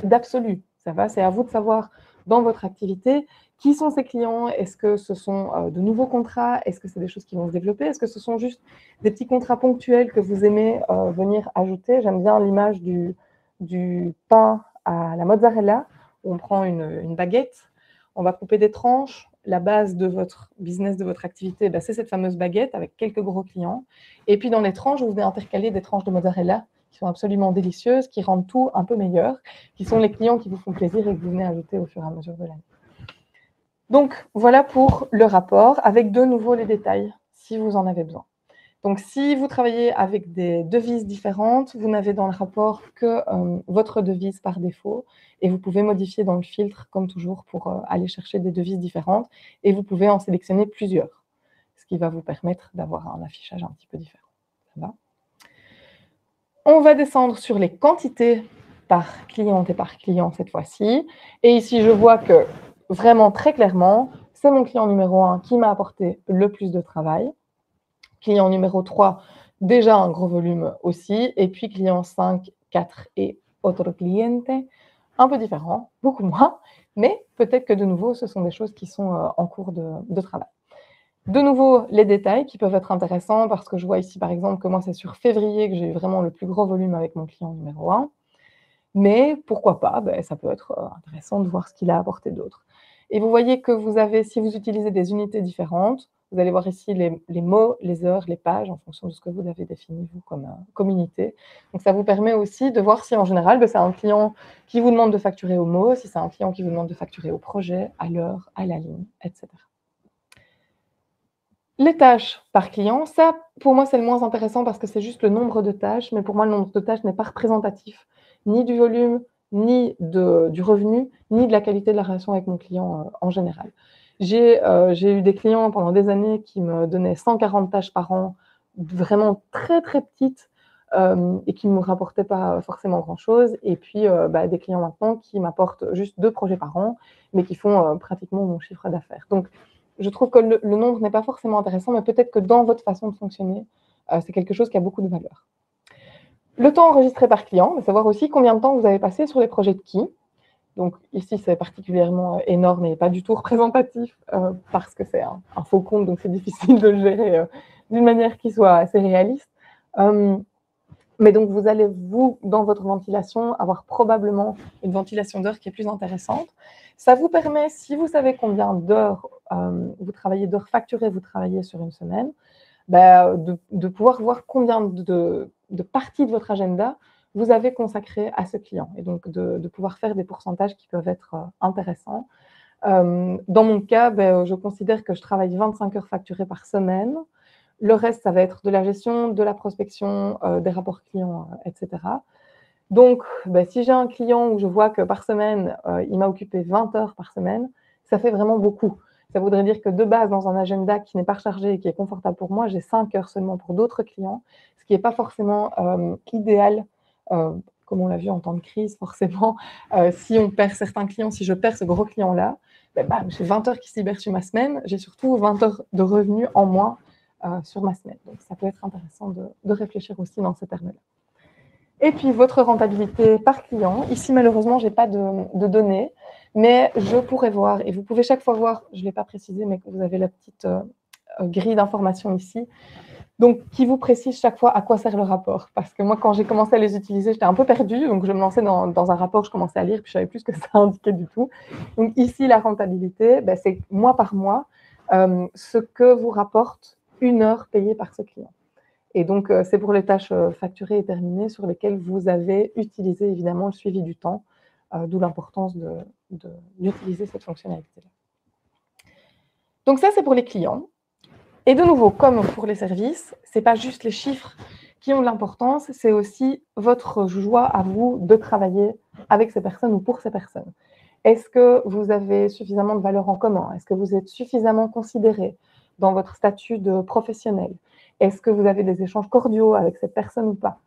d'absolu. Ça va, c'est à vous de savoir dans votre activité qui sont ces clients. Est-ce que ce sont de nouveaux contrats? Est-ce que c'est des choses qui vont se développer? Est-ce que ce sont juste des petits contrats ponctuels que vous aimez venir ajouter? J'aime bien l'image du pain à la mozzarella, où on prend une baguette, on va couper des tranches. La base de votre business, de votre activité, c'est cette fameuse baguette avec quelques gros clients. Et puis dans les tranches, vous venez intercaler des tranches de mozzarella qui sont absolument délicieuses, qui rendent tout un peu meilleur, qui sont les clients qui vous font plaisir et que vous venez ajouter au fur et à mesure de l'année. Donc voilà pour le rapport, avec de nouveau les détails, si vous en avez besoin. Donc, si vous travaillez avec des devises différentes, vous n'avez dans le rapport que votre devise par défaut et vous pouvez modifier dans le filtre, comme toujours, pour aller chercher des devises différentes et vous pouvez en sélectionner plusieurs, ce qui va vous permettre d'avoir un affichage un petit peu différent. Ça va ? On va descendre sur les quantités par cliente et par client cette fois-ci. Et ici, je vois que vraiment très clairement, c'est mon client numéro 1 qui m'a apporté le plus de travail. Client numéro 3, déjà un gros volume aussi. Et puis client 5, 4 et autre cliente, un peu différent, beaucoup moins. Mais peut-être que de nouveau, ce sont des choses qui sont en cours de travail. De nouveau, les détails qui peuvent être intéressants parce que je vois ici, par exemple, que moi, c'est sur février que j'ai eu vraiment le plus gros volume avec mon client numéro 1. Mais pourquoi pas, ça peut être intéressant de voir ce qu'il a apporté d'autre. Et vous voyez que vous avez, si vous utilisez des unités différentes, vous allez voir ici les mots, les heures, les pages, en fonction de ce que vous avez défini, vous, comme unité. Donc, ça vous permet aussi de voir si, en général, c'est un client qui vous demande de facturer au mot, si c'est un client qui vous demande de facturer au projet, à l'heure, à la ligne, etc. Les tâches par client, ça, pour moi, c'est le moins intéressant parce que c'est juste le nombre de tâches, mais pour moi, le nombre de tâches n'est pas représentatif ni du volume, ni du revenu, ni de la qualité de la relation avec mon client en général. J'ai eu des clients pendant des années qui me donnaient 140 tâches par an, vraiment très, très petites, et qui ne me rapportaient pas forcément grand-chose. Et puis, des clients maintenant qui m'apportent juste 2 projets par an, mais qui font pratiquement mon chiffre d'affaires. Donc, je trouve que le nombre n'est pas forcément intéressant, mais peut-être que dans votre façon de fonctionner, c'est quelque chose qui a beaucoup de valeur. Le temps enregistré par client, savoir aussi combien de temps vous avez passé sur les projets de qui. Donc ici, c'est particulièrement énorme et pas du tout représentatif parce que c'est un faux compte, donc c'est difficile de le gérer d'une manière qui soit assez réaliste. Mais donc, vous allez, vous, dans votre ventilation, avoir probablement une ventilation d'heures qui est plus intéressante. Ça vous permet, si vous savez combien d'heures vous travaillez, d'heures facturées vous travaillez sur une semaine, de pouvoir voir combien de parties de votre agenda vous avez consacré à ce client. Et donc, de pouvoir faire des pourcentages qui peuvent être intéressants. Dans mon cas, je considère que je travaille 25 heures facturées par semaine. Le reste, ça va être de la gestion, de la prospection, des rapports clients, etc. Donc, si j'ai un client où je vois que par semaine, il m'a occupé 20 heures par semaine, ça fait vraiment beaucoup. Ça voudrait dire que de base, dans un agenda qui n'est pas rechargé et qui est confortable pour moi, j'ai 5 heures seulement pour d'autres clients, ce qui n'est pas forcément idéal, comme on l'a vu en temps de crise, forcément. Si on perd certains clients, si je perds ce gros client-là, ben, bam, j'ai 20 heures qui se libèrent sur ma semaine, j'ai surtout 20 heures de revenus en moins sur ma semaine. Donc, ça peut être intéressant de réfléchir aussi dans ces termes-là. Et puis, votre rentabilité par client. Ici, malheureusement, je n'ai pas de données, mais je pourrais voir, et vous pouvez chaque fois voir, je ne l'ai pas précisé, mais que vous avez la petite grille d'informations ici, donc qui vous précise chaque fois à quoi sert le rapport. Parce que moi, quand j'ai commencé à les utiliser, j'étais un peu perdue, donc je me lançais dans un rapport, je commençais à lire, puis je ne savais plus ce que ça indiquait du tout. Donc ici, la rentabilité, ben, c'est mois par mois, ce que vous rapporte une heure payée par ce client. Et donc, c'est pour les tâches facturées et terminées sur lesquelles vous avez utilisé évidemment le suivi du temps, d'où l'importance d'utiliser cette fonctionnalité-là. Donc ça, c'est pour les clients. Et de nouveau, comme pour les services, ce n'est pas juste les chiffres qui ont de l'importance, c'est aussi votre joie à vous de travailler avec ces personnes ou pour ces personnes. Est-ce que vous avez suffisamment de valeurs en commun? Est-ce que vous êtes suffisamment considéré dans votre statut de professionnel? Est-ce que vous avez des échanges cordiaux avec cette personne ou pas?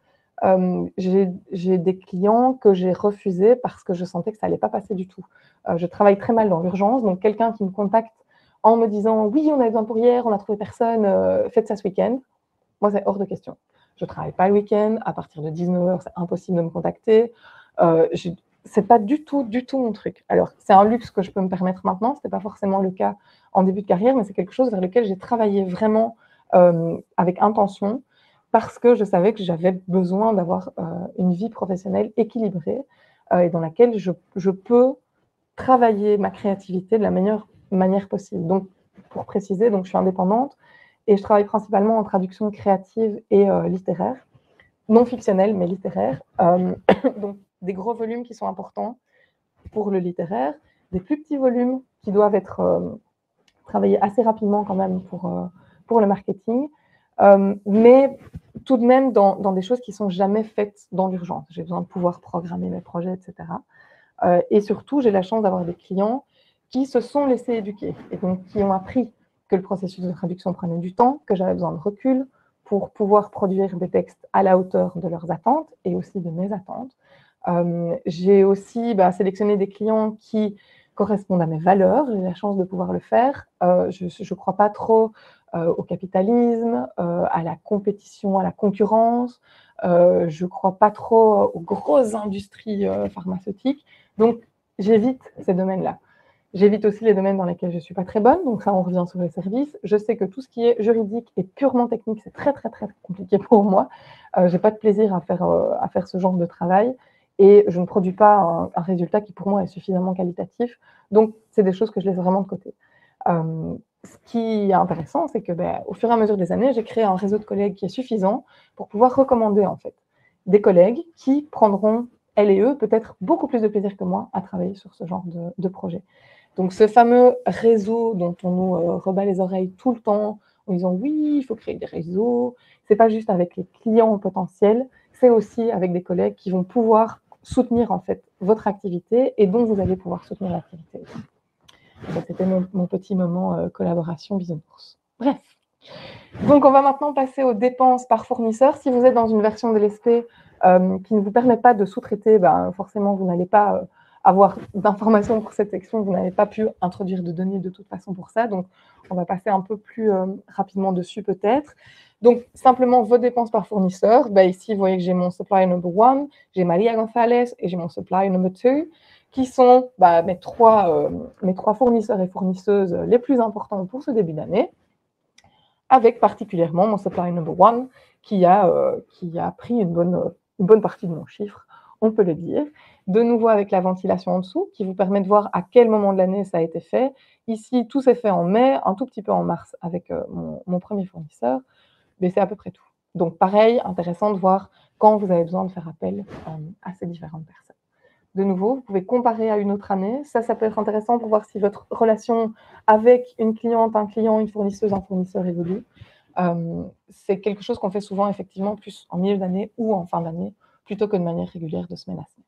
J'ai des clients que j'ai refusés parce que je sentais que ça n'allait pas passer du tout. Je travaille très mal dans l'urgence, donc quelqu'un qui me contacte en me disant « oui, on a besoin pour hier, on n'a trouvé personne, faites ça ce week-end », moi, c'est hors de question. Je ne travaille pas le week-end, à partir de 19h, c'est impossible de me contacter. Ce n'est pas du tout mon truc. Alors, c'est un luxe que je peux me permettre maintenant, ce n'était pas forcément le cas en début de carrière, mais c'est quelque chose vers lequel j'ai travaillé vraiment avec intention, parce que je savais que j'avais besoin d'avoir une vie professionnelle équilibrée et dans laquelle je peux travailler ma créativité de la meilleure manière possible. Donc, pour préciser, donc, je suis indépendante et je travaille principalement en traduction créative et littéraire, non fictionnelle, mais littéraire. Donc, des gros volumes qui sont importants pour le littéraire, des plus petits volumes qui doivent être travaillés assez rapidement quand même pour le marketing, mais tout de même dans des choses qui ne sont jamais faites dans l'urgence. J'ai besoin de pouvoir programmer mes projets, etc. Et surtout, j'ai la chance d'avoir des clients qui se sont laissés éduquer et donc qui ont appris que le processus de traduction prenait du temps, que j'avais besoin de recul pour pouvoir produire des textes à la hauteur de leurs attentes et aussi de mes attentes. J'ai aussi sélectionné des clients qui correspondent à mes valeurs. J'ai la chance de pouvoir le faire. Je ne crois pas trop au capitalisme, à la compétition, à la concurrence. Je ne crois pas trop aux grosses industries pharmaceutiques. Donc, j'évite ces domaines-là. J'évite aussi les domaines dans lesquels je ne suis pas très bonne. Donc, ça, on revient sur les services. Je sais que tout ce qui est juridique et purement technique, c'est très, très, très compliqué pour moi. Je n'ai pas de plaisir à faire ce genre de travail. Et je ne produis pas un résultat qui, pour moi, est suffisamment qualitatif. Donc, c'est des choses que je laisse vraiment de côté. Ce qui est intéressant, c'est que, au fur et à mesure des années, j'ai créé un réseau de collègues qui est suffisant pour pouvoir recommander, en fait, des collègues qui prendront, elles et eux, peut-être beaucoup plus de plaisir que moi à travailler sur ce genre de projet. Donc, ce fameux réseau dont on nous rebat les oreilles tout le temps en disant « oui, il faut créer des réseaux », ce n'est pas juste avec les clients potentiels, c'est aussi avec des collègues qui vont pouvoir soutenir en fait votre activité et dont vous allez pouvoir soutenir l'activité. C'était mon petit moment collaboration Bisounours. Bref. Donc, on va maintenant passer aux dépenses par fournisseur. Si vous êtes dans une version de l'ESP qui ne vous permet pas de sous-traiter, forcément, vous n'allez pas avoir d'informations pour cette section. Vous n'avez pas pu introduire de données de toute façon pour ça. Donc, on va passer un peu plus rapidement dessus peut-être. Donc, simplement vos dépenses par fournisseur. Ici, vous voyez que j'ai mon supplier number 1, j'ai Maria Gonzalez et j'ai mon supplier number 2, qui sont mes trois fournisseurs et fournisseuses les plus importants pour ce début d'année, avec particulièrement mon supplier number 1 qui a pris une bonne partie de mon chiffre, on peut le dire. De nouveau avec la ventilation en dessous, qui vous permet de voir à quel moment de l'année ça a été fait. Ici, tout s'est fait en mai, un tout petit peu en mars avec mon premier fournisseur, mais c'est à peu près tout. Donc pareil, intéressant de voir quand vous avez besoin de faire appel à ces différentes personnes. De nouveau, vous pouvez comparer à une autre année. Ça peut être intéressant pour voir si votre relation avec une cliente, un client, une fournisseuse, un fournisseur évolue. C'est quelque chose qu'on fait souvent, effectivement, plus en milieu d'année ou en fin d'année, plutôt que de manière régulière de semaine à semaine.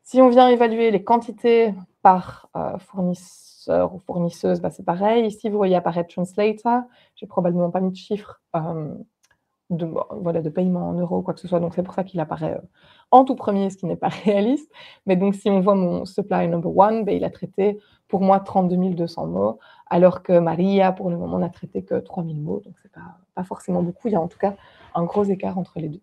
Si on vient évaluer les quantités par fournisseur ou fournisseuse, c'est pareil. Ici, vous voyez apparaître Translator. J'ai probablement pas mis de chiffre de paiement en euros, quoi que ce soit. Donc, c'est pour ça qu'il apparaît en tout premier, ce qui n'est pas réaliste. Mais donc, si on voit mon supply number one, il a traité pour moi 32 200 mots, alors que Maria, pour le moment, n'a traité que 3 000 mots. Donc, c'est pas forcément beaucoup. Il y a en tout cas un gros écart entre les deux.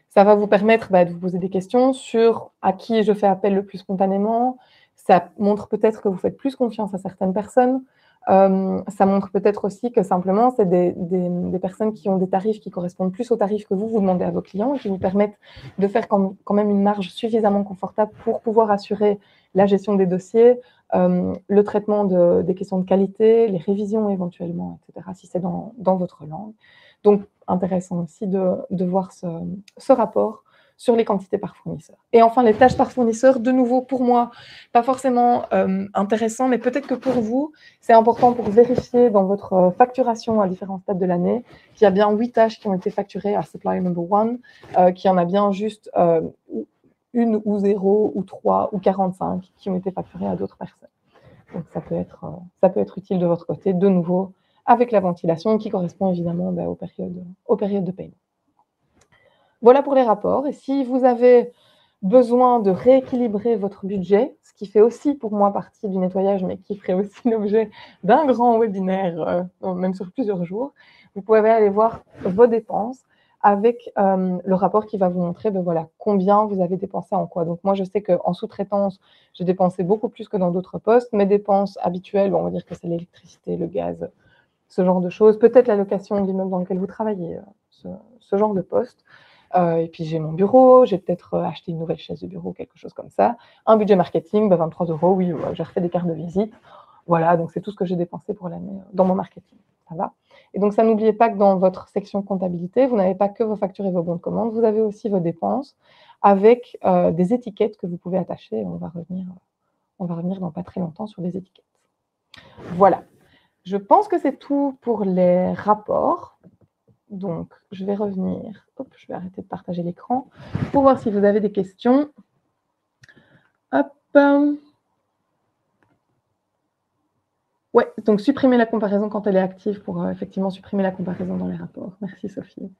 Ça va vous permettre de vous poser des questions sur à qui je fais appel le plus spontanément. Ça montre peut-être que vous faites plus confiance à certaines personnes. Ça montre peut-être aussi que simplement, c'est des personnes qui ont des tarifs qui correspondent plus aux tarifs que vous demandez à vos clients et qui vous permettent de faire quand même une marge suffisamment confortable pour pouvoir assurer la gestion des dossiers, le traitement des questions de qualité, les révisions éventuellement, etc., si c'est dans votre langue. Donc, intéressant aussi de voir ce rapport sur les quantités par fournisseur. Et enfin, les tâches par fournisseur, de nouveau, pour moi, pas forcément intéressant, mais peut-être que pour vous, c'est important pour vérifier dans votre facturation à différents stades de l'année qu'il y a bien 8 tâches qui ont été facturées à Supplier Number One, qu'il y en a bien juste une ou 0 ou 3 ou 45 qui ont été facturées à d'autres personnes. Donc, ça peut être utile de votre côté, de nouveau, avec la ventilation qui correspond évidemment aux périodes de paiement. Voilà pour les rapports. Et si vous avez besoin de rééquilibrer votre budget, ce qui fait aussi pour moi partie du nettoyage, mais qui ferait aussi l'objet d'un grand webinaire, même sur plusieurs jours, vous pouvez aller voir vos dépenses avec le rapport qui va vous montrer combien vous avez dépensé en quoi. Donc moi, je sais qu'en sous-traitance, j'ai dépensé beaucoup plus que dans d'autres postes. Mes dépenses habituelles, on va dire que c'est l'électricité, le gaz, ce genre de choses. Peut-être la location de l'immeuble dans lequel vous travaillez, ce genre de poste. Et puis j'ai mon bureau, j'ai peut-être acheté une nouvelle chaise de bureau, quelque chose comme ça. Un budget marketing, 23 €, oui, j'ai refait des cartes de visite. Voilà, donc c'est tout ce que j'ai dépensé pour l'année dans mon marketing. Ça va. Et donc ça, n'oubliez pas que dans votre section comptabilité, vous n'avez pas que vos factures et vos bons de commande, vous avez aussi vos dépenses avec des étiquettes que vous pouvez attacher. On va revenir dans pas très longtemps sur les étiquettes. Voilà. Je pense que c'est tout pour les rapports. Donc, je vais revenir. Hop, je vais arrêter de partager l'écran pour voir si vous avez des questions. Hop. Ouais, donc supprimer la comparaison quand elle est active pour effectivement supprimer la comparaison dans les rapports. Merci Sophie.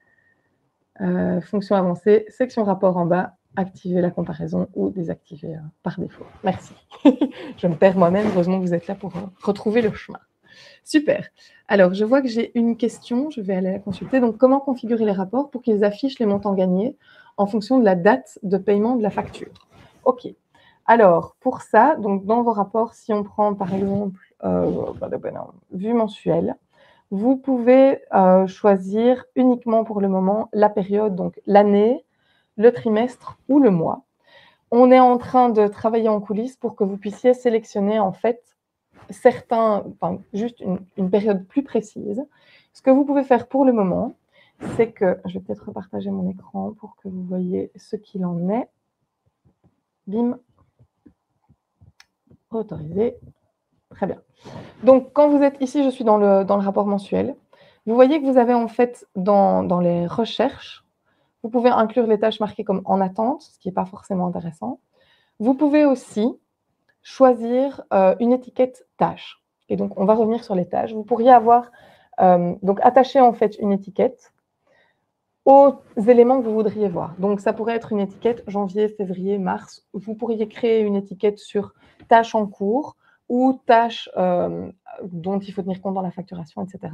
Fonction avancée, section rapport en bas, activer la comparaison ou désactiver par défaut. Merci. Je me perds moi-même. Heureusement que vous êtes là pour retrouver le chemin. Super. Alors, je vois que j'ai une question. Je vais aller la consulter. Donc, comment configurer les rapports pour qu'ils affichent les montants gagnés en fonction de la date de paiement de la facture? OK. Alors, pour ça, donc dans vos rapports, si on prend par exemple vue mensuelle, vous pouvez choisir uniquement pour le moment la période, donc l'année, le trimestre ou le mois. On est en train de travailler en coulisses pour que vous puissiez sélectionner en fait juste une période plus précise. Ce que vous pouvez faire pour le moment, c'est que, je vais peut-être repartager mon écran pour que vous voyez ce qu'il en est. Bim. Autorisé. Très bien. Donc, quand vous êtes ici, je suis dans le rapport mensuel. Vous voyez que vous avez en fait dans les recherches, vous pouvez inclure les tâches marquées comme en attente, ce qui n'est pas forcément intéressant. Vous pouvez aussi choisir une étiquette tâche. Et donc, on va revenir sur les tâches. Vous pourriez avoir, donc attacher en fait une étiquette aux éléments que vous voudriez voir. Donc, ça pourrait être une étiquette janvier, février, mars. Vous pourriez créer une étiquette sur tâches en cours ou tâches dont il faut tenir compte dans la facturation, etc.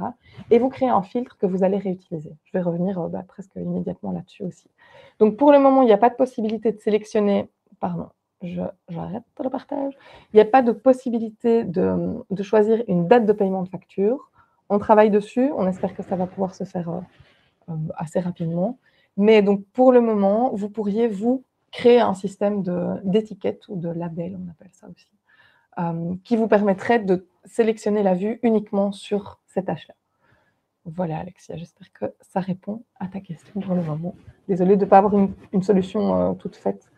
Et vous créez un filtre que vous allez réutiliser. Je vais revenir presque immédiatement là-dessus aussi. Donc, pour le moment, il n'y a pas de possibilité de sélectionner... Pardon, j'arrête le partage. Il n'y a pas de possibilité de choisir une date de paiement de facture. On travaille dessus. On espère que ça va pouvoir se faire assez rapidement. Mais donc, pour le moment, vous pourriez, vous, créer un système d'étiquette ou de label, on appelle ça aussi, qui vous permettrait de sélectionner la vue uniquement sur cette tâche-là. Voilà, Alexia, j'espère que ça répond à ta question pour le moment. Désolée de ne pas avoir une solution toute faite.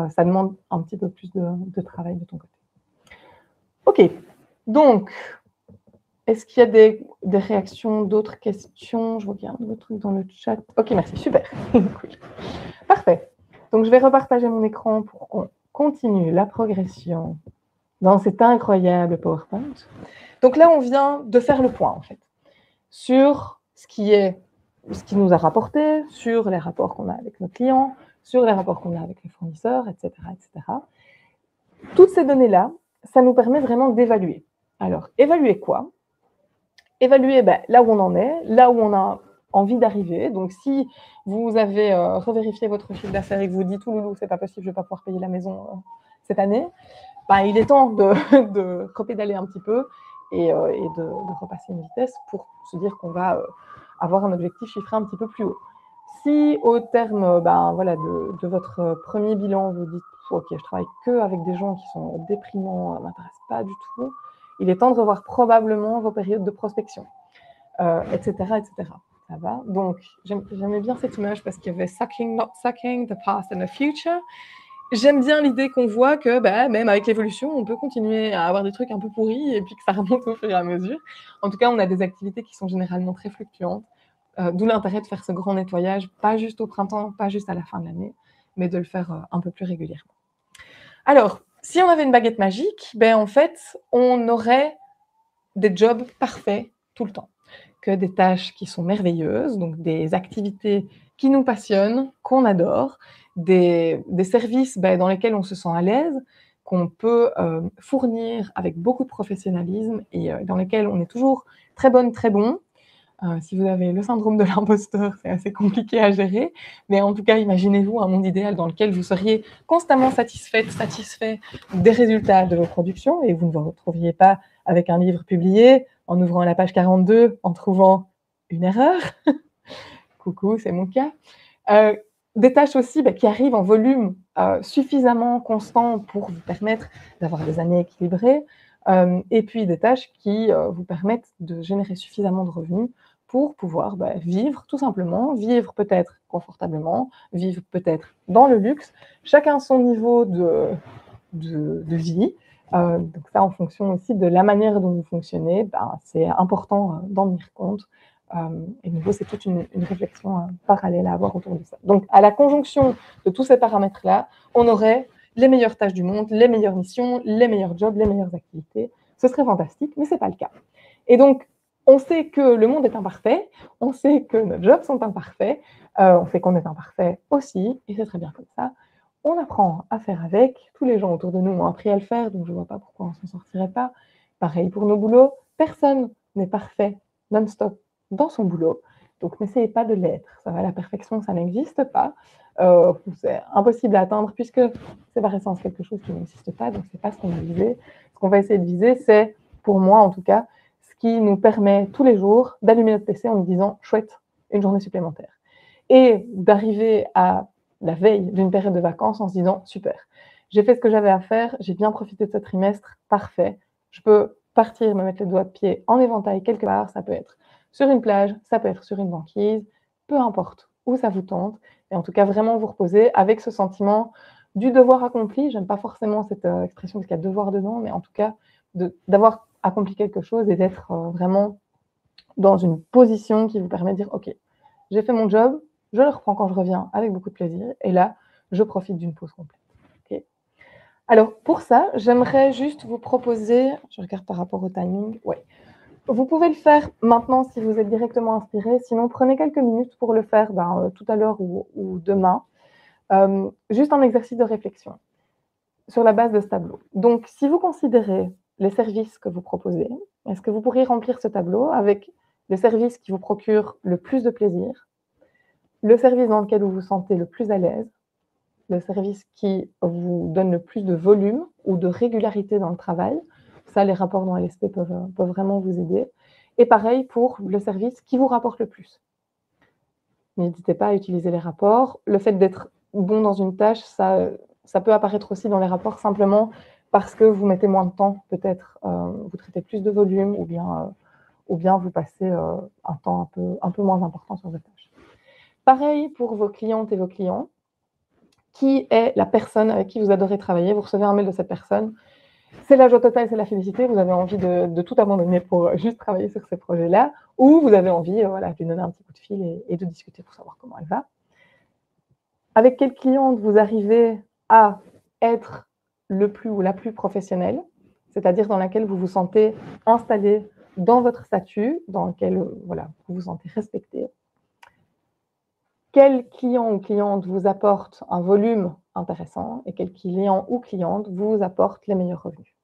Ça demande un petit peu plus de travail de ton côté. OK, donc, est-ce qu'il y a des réactions, d'autres questions? Je regarde le truc dans le chat. OK, merci, super. Cool. Parfait. Donc, je vais repartager mon écran pour qu'on continue la progression dans cet incroyable PowerPoint. Donc là, on vient de faire le point, en fait, sur ce qui nous a rapporté, sur les rapports qu'on a avec nos clients, sur les rapports qu'on a avec les fournisseurs, etc., etc. Toutes ces données-là, ça nous permet vraiment d'évaluer. Alors, évaluer quoi? Évaluer là où on en est, là où on a envie d'arriver. Donc, si vous avez revérifié votre chiffre d'affaires et que vous dites « Ouloulou, c'est pas possible, je vais pas pouvoir payer la maison cette année », il est temps de repédaler un petit peu et de repasser une vitesse pour se dire qu'on va avoir un objectif chiffré un petit peu plus haut. Si au terme voilà, de votre premier bilan, vous dites « Ok, je travaille que avec des gens qui sont déprimants, ça ne m'intéresse pas du tout », il est temps de revoir probablement vos périodes de prospection, etc., etc. Ça va? Donc, j'aimais bien cette image parce qu'il y avait « sucking, not sucking, the past and the future ». J'aime bien l'idée qu'on voit que même avec l'évolution, on peut continuer à avoir des trucs un peu pourris et puis que ça remonte au fur et à mesure. En tout cas, on a des activités qui sont généralement très fluctuantes, d'où l'intérêt de faire ce grand nettoyage, pas juste au printemps, pas juste à la fin de l'année, mais de le faire un peu plus régulièrement. Alors, si on avait une baguette magique, en fait, on aurait des jobs parfaits tout le temps, que des tâches qui sont merveilleuses, donc des activités qui nous passionnent, qu'on adore, des services dans lesquels on se sent à l'aise, qu'on peut fournir avec beaucoup de professionnalisme et dans lesquels on est toujours très bonne, très bon. Si vous avez le syndrome de l'imposteur, c'est assez compliqué à gérer, mais en tout cas, imaginez-vous un monde idéal dans lequel vous seriez constamment satisfait des résultats de vos productions et vous ne vous retrouveriez pas avec un livre publié en ouvrant la page 42, en trouvant une erreur. Coucou, c'est mon cas. Des tâches aussi qui arrivent en volume suffisamment constant pour vous permettre d'avoir des années équilibrées, et puis des tâches qui vous permettent de générer suffisamment de revenus pour pouvoir vivre tout simplement, vivre peut-être confortablement, vivre peut-être dans le luxe, chacun son niveau de vie. Donc ça, en fonction aussi de la manière dont vous fonctionnez, c'est important d'en tenir compte. Et de nouveau, c'est toute une réflexion parallèle à avoir autour de ça. Donc, à la conjonction de tous ces paramètres-là, on aurait les meilleures tâches du monde, les meilleures missions, les meilleurs jobs, les meilleures activités. Ce serait fantastique, mais ce n'est pas le cas. Et donc, on sait que le monde est imparfait, on sait que nos jobs sont imparfaits, on sait qu'on est imparfait aussi, et c'est très bien comme ça. On apprend à faire avec. Tous les gens autour de nous ont appris à le faire, donc je ne vois pas pourquoi on ne s'en sortirait pas. Pareil pour nos boulots, personne n'est parfait non-stop dans son boulot. Donc, n'essayez pas de l'être. Ça va, la perfection, ça n'existe pas. C'est impossible à atteindre puisque c'est par essence quelque chose qui n'existe pas. Donc, ce n'est pas ce qu'on va viser. Ce qu'on va essayer de viser, c'est, pour moi en tout cas, ce qui nous permet tous les jours d'allumer notre PC en nous disant « chouette, une journée supplémentaire ». Et d'arriver à la veille d'une période de vacances en se disant « super, j'ai fait ce que j'avais à faire, j'ai bien profité de ce trimestre, parfait, je peux partir, me mettre les doigts de pied en éventail quelque part, ça peut être sur une plage, ça peut être sur une banquise, peu importe où ça vous tente. Et en tout cas, vraiment vous reposer avec ce sentiment du devoir accompli. J'aime pas forcément cette expression parce qu'il y a devoir dedans, mais en tout cas, d'avoir accompli quelque chose et d'être vraiment dans une position qui vous permet de dire « Ok, j'ai fait mon job, je le reprends quand je reviens avec beaucoup de plaisir. Et là, je profite d'une pause complète. » Okay. Alors, pour ça, j'aimerais juste vous proposer, je regarde par rapport au timing, ouais. Vous pouvez le faire maintenant si vous êtes directement inspiré. Sinon, prenez quelques minutes pour le faire tout à l'heure ou demain. Juste un exercice de réflexion sur la base de ce tableau. Donc, si vous considérez les services que vous proposez, est-ce que vous pourriez remplir ce tableau avec le service qui vous procure le plus de plaisir, le service dans lequel vous vous sentez le plus à l'aise, le service qui vous donne le plus de volume ou de régularité dans le travail. Ça, les rapports dans LSP peuvent vraiment vous aider. Et pareil pour le service qui vous rapporte le plus. N'hésitez pas à utiliser les rapports. Le fait d'être bon dans une tâche, ça peut apparaître aussi dans les rapports simplement parce que vous mettez moins de temps, peut-être, vous traitez plus de volume ou bien vous passez un temps un peu moins important sur votre tâche. Pareil pour vos clientes et vos clients. Qui est la personne avec qui vous adorez travailler? Vous recevez un mail de cette personne. C'est la joie totale, c'est la félicité. Vous avez envie de tout abandonner pour juste travailler sur ces projets-là. Ou vous avez envie de lui donner un petit coup de fil et de discuter pour savoir comment elle va. Avec quelle cliente vous arrivez à être le plus ou la plus professionnelle, c'est-à-dire dans laquelle vous vous sentez installé dans votre statut, dans lequel voilà, vous vous sentez respecté. Quel client ou cliente vous apporte un volume intéressant et quel client ou cliente vous apporte les meilleurs revenus.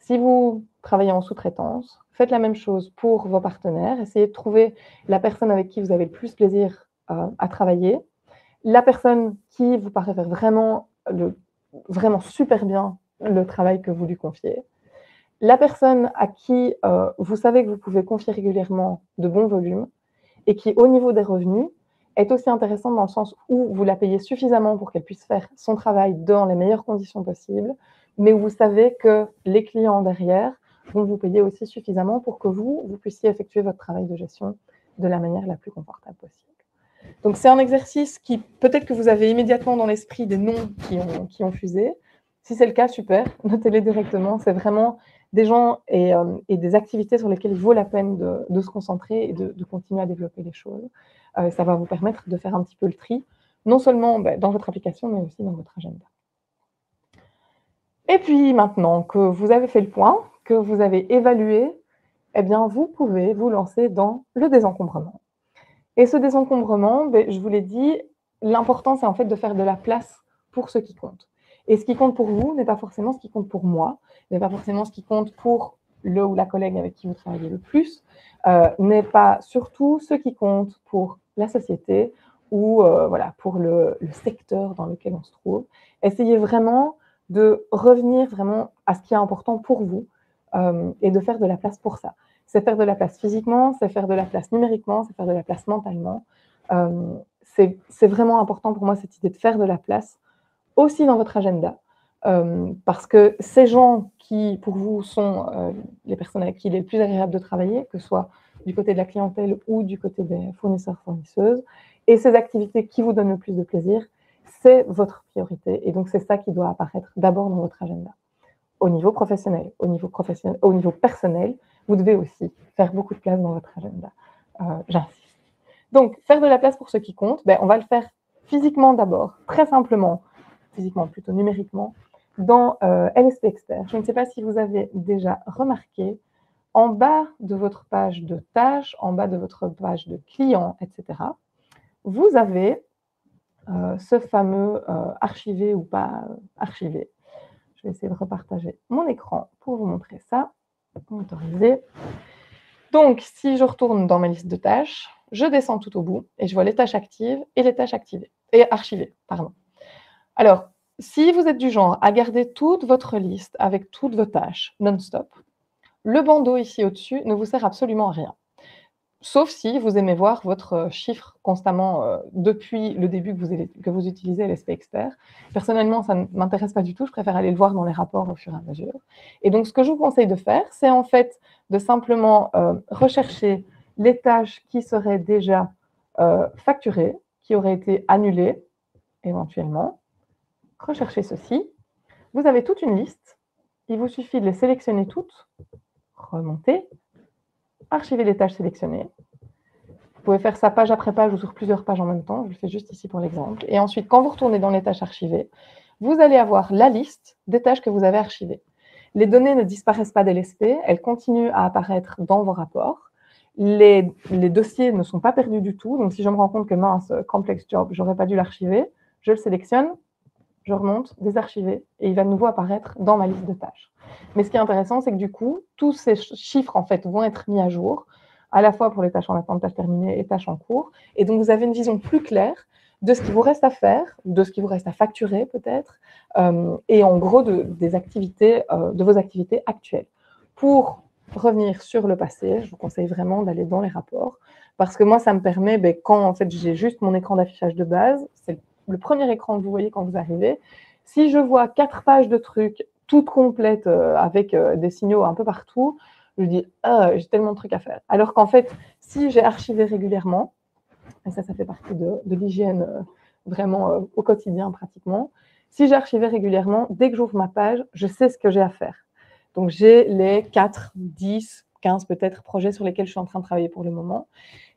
Si vous travaillez en sous-traitance, faites la même chose pour vos partenaires. Essayez de trouver la personne avec qui vous avez le plus plaisir à travailler, la personne qui vous paraît faire vraiment super bien le travail que vous lui confiez, la personne à qui vous savez que vous pouvez confier régulièrement de bons volumes et qui, au niveau des revenus, est aussi intéressante dans le sens où vous la payez suffisamment pour qu'elle puisse faire son travail dans les meilleures conditions possibles, mais où vous savez que les clients derrière vont vous payer aussi suffisamment pour que vous puissiez effectuer votre travail de gestion de la manière la plus confortable possible. Donc, c'est un exercice qui, peut-être que vous avez immédiatement dans l'esprit des noms qui ont fusé. Si c'est le cas, super, notez-les directement. C'est vraiment des gens et des activités sur lesquelles il vaut la peine de se concentrer et de continuer à développer les choses. Ça va vous permettre de faire un petit peu le tri, non seulement dans votre application, mais aussi dans votre agenda. Et puis maintenant que vous avez fait le point, que vous avez évalué, eh bien, vous pouvez vous lancer dans le désencombrement. Et ce désencombrement, je vous l'ai dit, l'important, c'est en fait de faire de la place pour ce qui compte. Et ce qui compte pour vous n'est pas forcément ce qui compte pour moi, n'est pas forcément ce qui compte pour le ou la collègue avec qui vous travaillez le plus, n'est pas surtout ce qui compte pour la société ou voilà, pour le secteur dans lequel on se trouve. Essayez vraiment de revenir vraiment à ce qui est important pour vous et de faire de la place pour ça. C'est faire de la place physiquement, c'est faire de la place numériquement, c'est faire de la place mentalement. C'est vraiment important pour moi cette idée de faire de la place aussi dans votre agenda. Parce que ces gens qui, pour vous, sont les personnes avec qui il est le plus agréable de travailler, que ce soit du côté de la clientèle ou du côté des fournisseurs-fournisseuses, et ces activités qui vous donnent le plus de plaisir, c'est votre priorité. Et donc, c'est ça qui doit apparaître d'abord dans votre agenda. Au niveau professionnel, au niveau personnel, vous devez aussi faire beaucoup de place dans votre agenda. J'insiste. Donc, faire de la place pour ce qui compte, on va le faire physiquement d'abord, très simplement, physiquement, plutôt numériquement, dans LSP Expert. Je ne sais pas si vous avez déjà remarqué, en bas de votre page de tâches, en bas de votre page de clients, etc., vous avez ce fameux archivé ou pas archivé. Je vais essayer de repartager mon écran pour vous montrer ça. Autoriser. Donc, si je retourne dans ma liste de tâches, je descends tout au bout et je vois les tâches actives et les tâches activées et archivées. Pardon. Alors, si vous êtes du genre à garder toute votre liste avec toutes vos tâches non-stop, le bandeau ici au-dessus ne vous sert absolument à rien. Sauf si vous aimez voir votre chiffre constamment depuis le début que vous utilisez LSP Expert. Personnellement, ça ne m'intéresse pas du tout. Je préfère aller le voir dans les rapports au fur et à mesure. Et donc, ce que je vous conseille de faire, c'est en fait de simplement rechercher les tâches qui seraient déjà facturées, qui auraient été annulées éventuellement. Recherchez ceci. Vous avez toute une liste. Il vous suffit de les sélectionner toutes, remonter, archiver les tâches sélectionnées. Vous pouvez faire ça page après page ou sur plusieurs pages en même temps. Je le fais juste ici pour l'exemple. Et ensuite, quand vous retournez dans les tâches archivées, vous allez avoir la liste des tâches que vous avez archivées. Les données ne disparaissent pas d'LSP, elles continuent à apparaître dans vos rapports. Les dossiers ne sont pas perdus du tout. Donc, si je me rends compte que mince, complex job, je n'aurais pas dû l'archiver, je le sélectionne, je remonte, désarchiver, et il va de nouveau apparaître dans ma liste de tâches. Mais ce qui est intéressant, c'est que du coup, tous ces chiffres en fait vont être mis à jour, à la fois pour les tâches en attente, tâches terminées et tâches en cours. Et donc, vous avez une vision plus claire de ce qui vous reste à faire, de ce qui vous reste à facturer peut-être, et en gros des activités, de vos activités actuelles. Pour revenir sur le passé, je vous conseille vraiment d'aller dans les rapports, parce que moi, ça me permet, quand en fait j'ai juste mon écran d'affichage de base, c'est le premier écran que vous voyez quand vous arrivez, si je vois 4 pages de trucs, toutes complètes, avec des signaux un peu partout, je dis « j'ai tellement de trucs à faire ». Alors qu'en fait, si j'ai archivé régulièrement, et ça fait partie de l'hygiène vraiment au quotidien pratiquement, si j'ai archivé régulièrement, dès que j'ouvre ma page, je sais ce que j'ai à faire. Donc j'ai les 4, 10, 15 peut-être projets sur lesquels je suis en train de travailler pour le moment.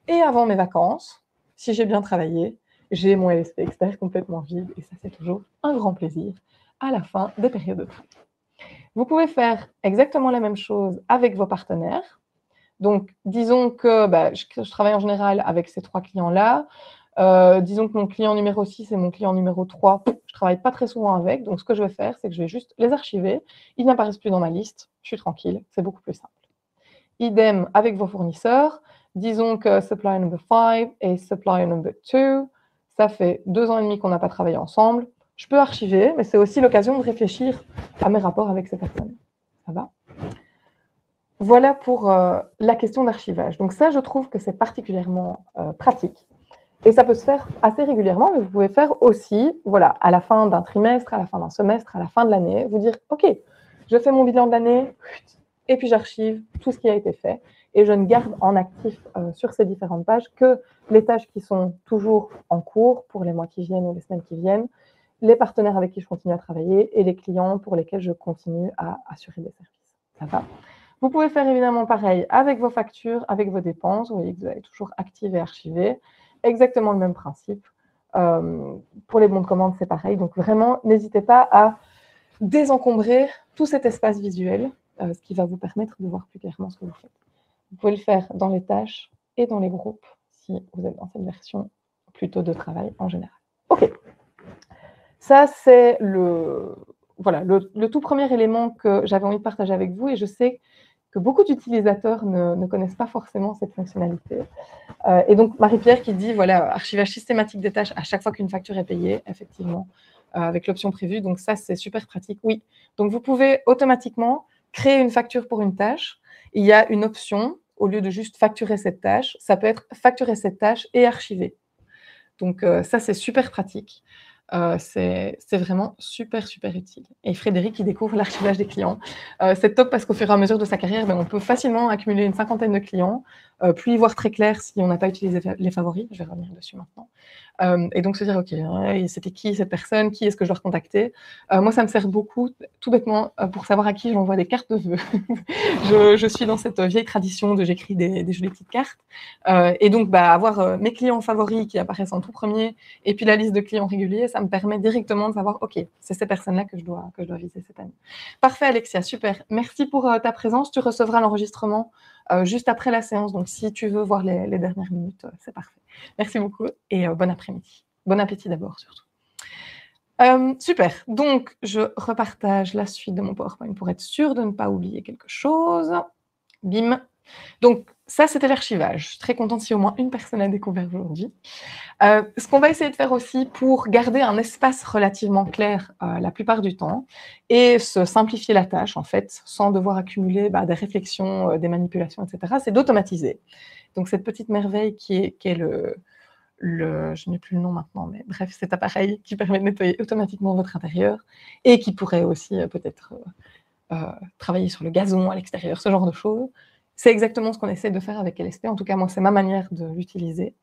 Et avant mes vacances, si j'ai bien travaillé, j'ai mon LSP Expert complètement vide et ça, c'est toujours un grand plaisir à la fin des périodes de travail. Vous pouvez faire exactement la même chose avec vos partenaires. Donc, disons que je travaille en général avec ces 3 clients-là. Disons que mon client numéro 6 et mon client numéro 3, je ne travaille pas très souvent avec. Donc, ce que je vais faire, c'est que je vais juste les archiver. Ils n'apparaissent plus dans ma liste. Je suis tranquille. C'est beaucoup plus simple. Idem avec vos fournisseurs. Disons que supplier number 5 et supplier number 2, ça fait 2 ans et demi qu'on n'a pas travaillé ensemble. Je peux archiver, mais c'est aussi l'occasion de réfléchir à mes rapports avec ces personnes. Ça va ? Voilà pour la question d'archivage. Donc ça, je trouve que c'est particulièrement pratique. Et ça peut se faire assez régulièrement, mais vous pouvez faire aussi, voilà, à la fin d'un trimestre, à la fin d'un semestre, à la fin de l'année, vous dire, OK, je fais mon bilan de l'année, et puis j'archive tout ce qui a été fait, et je ne garde en actif sur ces différentes pages que les tâches qui sont toujours en cours pour les mois qui viennent ou les semaines qui viennent, les partenaires avec qui je continue à travailler et les clients pour lesquels je continue à assurer des services. Ça va ? Vous pouvez faire évidemment pareil avec vos factures, avec vos dépenses. Vous voyez que vous avez toujours activé et archivé. Exactement le même principe. Pour les bons de commande, c'est pareil. Donc vraiment, n'hésitez pas à désencombrer tout cet espace visuel, ce qui va vous permettre de voir plus clairement ce que vous faites. Vous pouvez le faire dans les tâches et dans les groupes, si vous êtes dans cette version plutôt de travail en général. OK. Ça, c'est le tout premier élément que j'avais envie de partager avec vous, et je sais que beaucoup d'utilisateurs ne connaissent pas forcément cette fonctionnalité. Et donc, Marie-Pierre qui dit, voilà, archivage systématique des tâches à chaque fois qu'une facture est payée, effectivement, avec l'option prévue. Donc ça, c'est super pratique, oui. Donc, vous pouvez automatiquement créer une facture pour une tâche. Il y a une option, au lieu de juste facturer cette tâche, ça peut être facturer cette tâche et archiver. Donc ça, c'est super pratique. C'est vraiment super, super utile. Et Frédéric qui découvre l'archivage des clients. C'est top parce qu'au fur et à mesure de sa carrière, on peut facilement accumuler une 50aine de clients, puis y voir très clair si on n'a pas utilisé les favoris. Je vais revenir dessus maintenant. Et donc se dire, OK, c'était qui cette personne? Qui est-ce que je dois recontacter? Moi, ça me sert beaucoup, tout bêtement, pour savoir à qui j'envoie des cartes de vœux. je suis dans cette vieille tradition de j'écris des jolies petites cartes. Et donc, avoir mes clients favoris qui apparaissent en tout premier et puis la liste de clients réguliers, ça me permet directement de savoir, OK, c'est ces personnes-là que je dois viser cette année. Parfait, Alexia, super. Merci pour ta présence. Tu recevras l'enregistrement juste après la séance. Donc, si tu veux voir les dernières minutes, c'est parfait. Merci beaucoup et bon après-midi. Bon appétit d'abord, surtout. Super. Donc, je repartage la suite de mon PowerPoint pour être sûre de ne pas oublier quelque chose. Bim. Donc, ça, c'était l'archivage. Je suis très contente si au moins une personne a découvert aujourd'hui. Ce qu'on va essayer de faire aussi pour garder un espace relativement clair la plupart du temps et se simplifier la tâche, en fait, sans devoir accumuler des réflexions, des manipulations, etc., c'est d'automatiser. Donc, cette petite merveille qui est je n'ai plus le nom maintenant, mais bref, cet appareil qui permet de nettoyer automatiquement votre intérieur et qui pourrait aussi peut-être travailler sur le gazon à l'extérieur, ce genre de choses. C'est exactement ce qu'on essaie de faire avec LSP. En tout cas, moi, c'est ma manière de l'utiliser.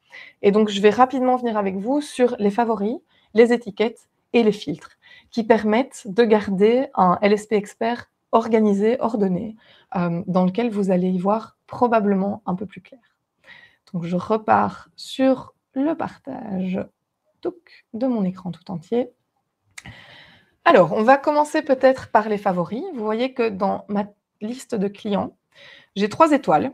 Et donc, je vais rapidement venir avec vous sur les favoris, les étiquettes et les filtres qui permettent de garder un LSP expert organisé, ordonné, dans lequel vous allez y voir probablement un peu plus clair. Donc, je repars sur le partage de mon écran tout entier. Alors, on va commencer peut-être par les favoris. Vous voyez que dans ma liste de clients, j'ai 3 étoiles.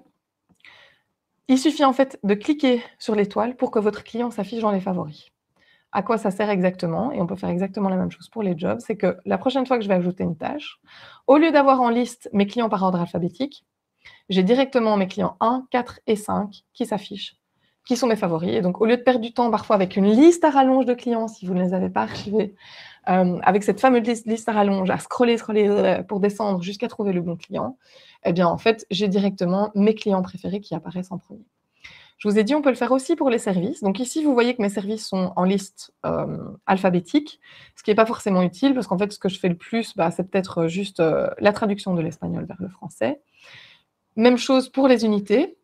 Il suffit en fait de cliquer sur l'étoile pour que votre client s'affiche dans les favoris. À quoi ça sert exactement? Et on peut faire exactement la même chose pour les jobs. C'est que la prochaine fois que je vais ajouter une tâche, au lieu d'avoir en liste mes clients par ordre alphabétique, j'ai directement mes clients 1, 4 et 5 qui s'affichent, qui sont mes favoris. Et donc, au lieu de perdre du temps parfois avec une liste à rallonge de clients, si vous ne les avez pas archivés, avec cette fameuse liste à rallonge, à scroller pour descendre jusqu'à trouver le bon client, eh bien, en fait, j'ai directement mes clients préférés qui apparaissent en premier. Je vous ai dit, on peut le faire aussi pour les services. Donc ici, vous voyez que mes services sont en liste alphabétique, ce qui n'est pas forcément utile, parce qu'en fait, ce que je fais le plus, c'est peut-être juste la traduction de l'espagnol vers le français. Même chose pour les unités.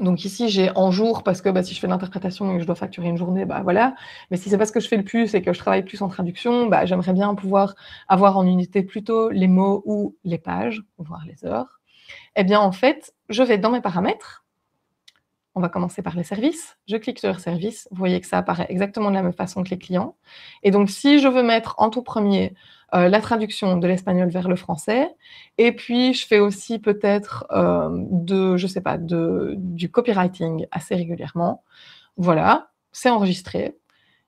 Donc ici, j'ai en jour, parce que si je fais de l'interprétation et que je dois facturer une journée, voilà. Mais si c'est pas ce que je fais le plus et que je travaille plus en traduction, j'aimerais bien pouvoir avoir en unité plutôt les mots ou les pages, voire les heures. Eh bien, en fait, je vais dans mes paramètres. On va commencer par les services. Je clique sur services. Vous voyez que ça apparaît exactement de la même façon que les clients. Et donc, si je veux mettre en tout premier la traduction de l'espagnol vers le français. Et puis, je fais aussi peut-être je sais pas, du copywriting assez régulièrement. Voilà, c'est enregistré.